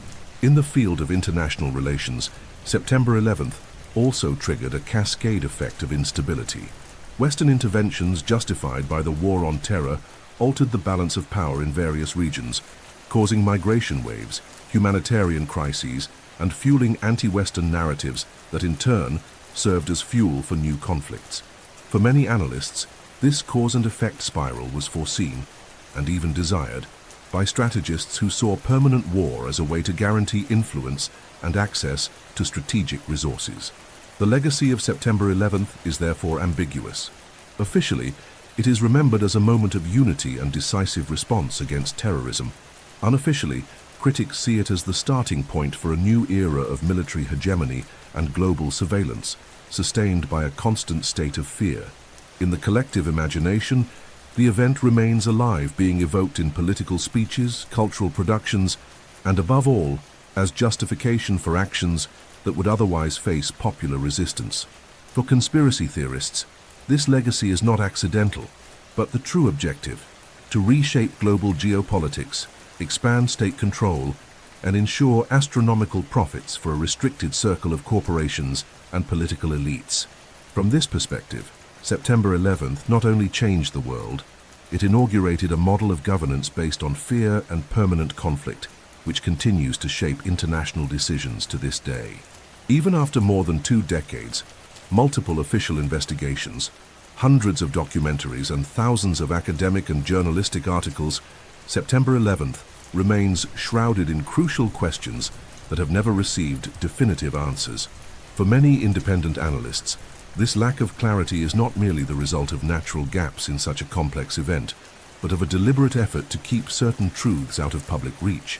In the field of international relations, September 11th also triggered a cascade effect of instability. Western interventions justified by the War on Terror altered the balance of power in various regions, causing migration waves, humanitarian crises, and fueling anti-Western narratives that in turn served as fuel for new conflicts. For many analysts, this cause and effect spiral was foreseen, and even desired, by strategists who saw permanent war as a way to guarantee influence and access to strategic resources. The legacy of September 11th is therefore ambiguous. Officially, it is remembered as a moment of unity and decisive response against terrorism. Unofficially, critics see it as the starting point for a new era of military hegemony and global surveillance, sustained by a constant state of fear. In the collective imagination, the event remains alive, being evoked in political speeches, cultural productions, and above all, as justification for actions that would otherwise face popular resistance. For conspiracy theorists, this legacy is not accidental, but the true objective: to reshape global geopolitics, expand state control, and ensure astronomical profits for a restricted circle of corporations and political elites. From this perspective, September 11th not only changed the world, it inaugurated a model of governance based on fear and permanent conflict, which continues to shape international decisions to this day. Even after more than 2 decades, multiple official investigations, hundreds of documentaries, and thousands of academic and journalistic articles, September 11th remains shrouded in crucial questions that have never received definitive answers. For many independent analysts, this lack of clarity is not merely the result of natural gaps in such a complex event, but of a deliberate effort to keep certain truths out of public reach.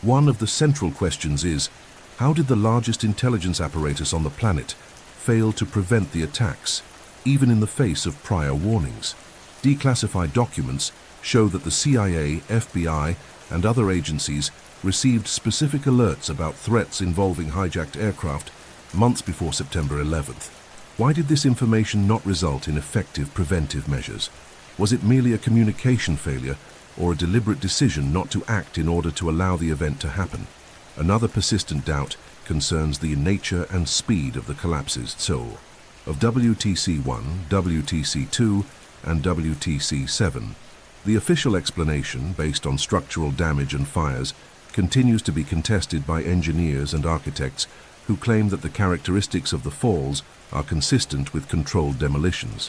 One of the central questions is, how did the largest intelligence apparatus on the planet fail to prevent the attacks, even in the face of prior warnings? Declassified documents show that the CIA, FBI, and other agencies received specific alerts about threats involving hijacked aircraft months before September 11th. Why did this information not result in effective preventive measures? Was it merely a communication failure or a deliberate decision not to act in order to allow the event to happen? Another persistent doubt concerns the nature and speed of the collapses of WTC-1, WTC-2, and WTC-7. The official explanation, based on structural damage and fires, continues to be contested by engineers and architects who claim that the characteristics of the falls are consistent with controlled demolitions.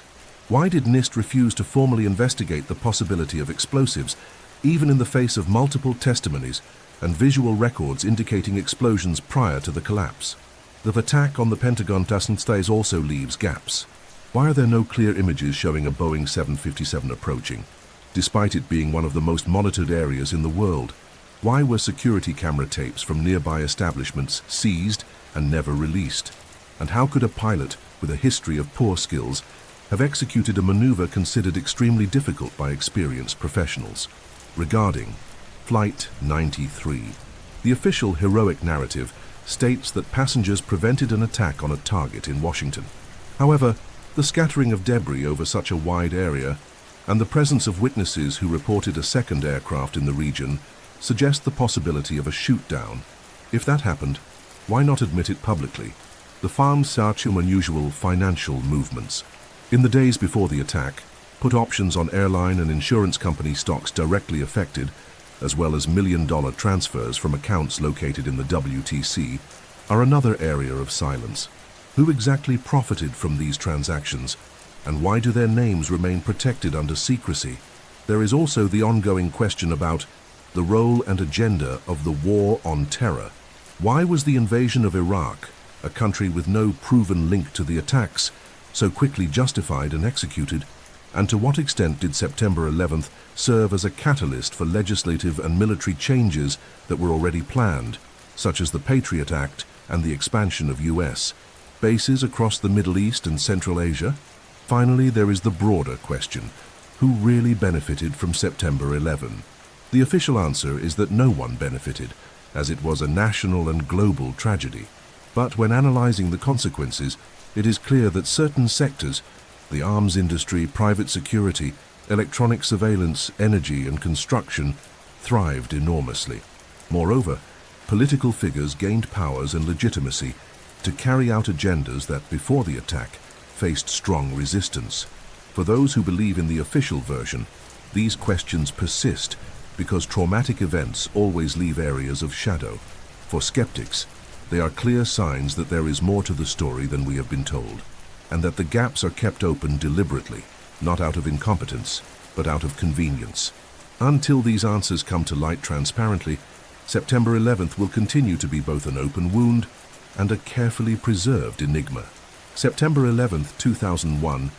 Why did NIST refuse to formally investigate the possibility of explosives, even in the face of multiple testimonies and visual records indicating explosions prior to the collapse? The attack on the Pentagon Tassenstays also leaves gaps. Why are there no clear images showing a Boeing 757 approaching, despite it being one of the most monitored areas in the world? Why were security camera tapes from nearby establishments seized and never released? And how could a pilot with a history of poor skills have executed a maneuver considered extremely difficult by experienced professionals? Regarding Flight 93, the official heroic narrative states that passengers prevented an attack on a target in Washington. However, the scattering of debris over such a wide area and the presence of witnesses who reported a second aircraft in the region suggest the possibility of a shoot-down. If that happened, why not admit it publicly? The farms such unusual financial movements. In the days before the attack, put options on airline and insurance company stocks directly affected, as well as million-dollar transfers from accounts located in the WTC, are another area of silence. Who exactly profited from these transactions, and why do their names remain protected under secrecy? There is also the ongoing question about the role and agenda of the war on terror. Why was the invasion of Iraq, a country with no proven link to the attacks, so quickly justified and executed? And to what extent did September 11th serve as a catalyst for legislative and military changes that were already planned, such as the Patriot Act and the expansion of U.S. bases across the Middle East and Central Asia? Finally, there is the broader question: who really benefited from September 11? The official answer is that no one benefited, as it was a national and global tragedy. But when analyzing the consequences, it is clear that certain sectors, the arms industry, private security, electronic surveillance, energy, and construction, thrived enormously. Moreover, political figures gained powers and legitimacy to carry out agendas that, before the attack, faced strong resistance. For those who believe in the official version, these questions persist because traumatic events always leave areas of shadow. For skeptics, they are clear signs that there is more to the story than we have been told, and that the gaps are kept open deliberately, not out of incompetence, but out of convenience. Until these answers come to light transparently, September 11th will continue to be both an open wound and a carefully preserved enigma. September 11th, 2001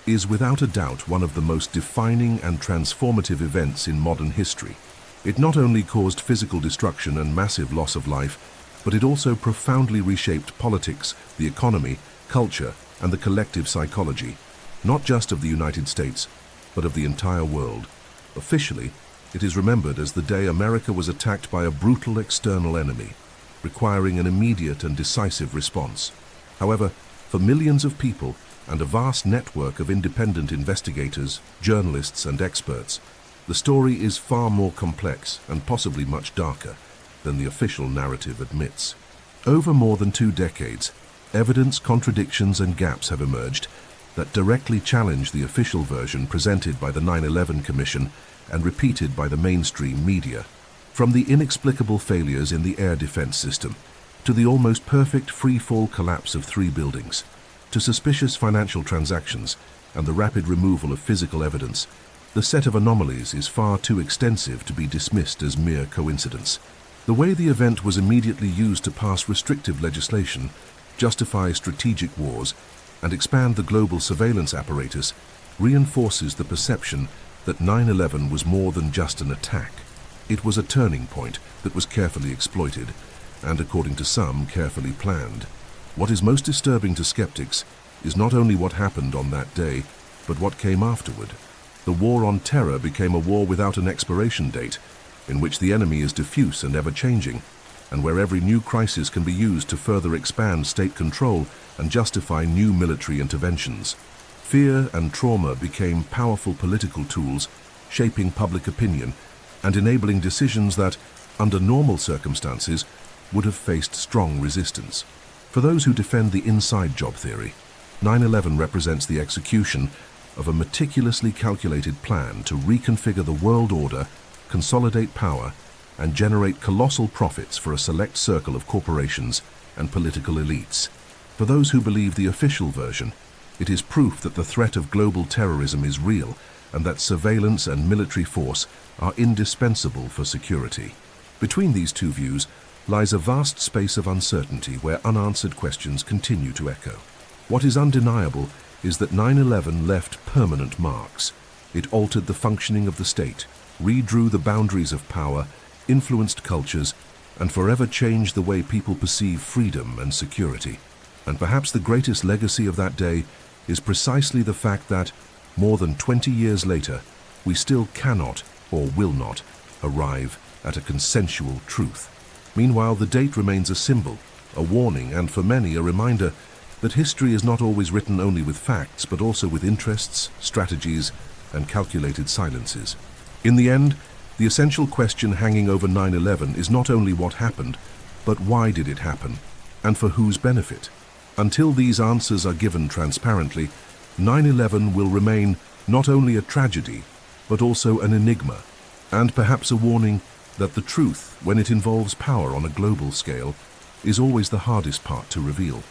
is without a doubt one of the most defining and transformative events in modern history. It not only caused physical destruction and massive loss of life, but it also profoundly reshaped politics, the economy, culture, and the collective psychology, not just of the United States, but of the entire world. Officially, it is remembered as the day America was attacked by a brutal external enemy, requiring an immediate and decisive response. However, for millions of people and a vast network of independent investigators, journalists, and experts, the story is far more complex and possibly much darker than the official narrative admits. Over more than 2 decades, evidence, contradictions, and gaps have emerged that directly challenge the official version presented by the 9/11 Commission and repeated by the mainstream media. From the inexplicable failures in the air defense system, to the almost perfect free-fall collapse of 3 buildings, to suspicious financial transactions and the rapid removal of physical evidence, The set of anomalies is far too extensive to be dismissed as mere coincidence. The way the event was immediately used to pass restrictive legislation, justify strategic wars, and expand the global surveillance apparatus reinforces the perception that 9/11 was more than just an attack. It was a turning point that was carefully exploited, and according to some, carefully planned. What is most disturbing to skeptics is not only what happened on that day, but what came afterward. The war on terror became a war without an expiration date, in which the enemy is diffuse and ever-changing, and where every new crisis can be used to further expand state control and justify new military interventions. Fear and trauma became powerful political tools, shaping public opinion and enabling decisions that, under normal circumstances, would have faced strong resistance. For those who defend the inside job theory, 9/11 represents the execution of a meticulously calculated plan to reconfigure the world order, consolidate power, and generate colossal profits for a select circle of corporations and political elites. For those who believe the official version, it is proof that the threat of global terrorism is real and that surveillance and military force are indispensable for security. Between these two views lies a vast space of uncertainty where unanswered questions continue to echo. What is undeniable is that 9/11 left permanent marks. It altered the functioning of the state, redrew the boundaries of power, influenced cultures, and forever changed the way people perceive freedom and security. And perhaps the greatest legacy of that day is precisely the fact that, more than 20 years later, we still cannot or will not arrive at a consensual truth. Meanwhile, the date remains a symbol, a warning, and for many a reminder that history is not always written only with facts, but also with interests, strategies, and calculated silences. In the end, the essential question hanging over 9/11 is not only what happened, but why did it happen, and for whose benefit? Until these answers are given transparently, 9/11 will remain not only a tragedy, but also an enigma, and perhaps a warning that the truth, when it involves power on a global scale, is always the hardest part to reveal.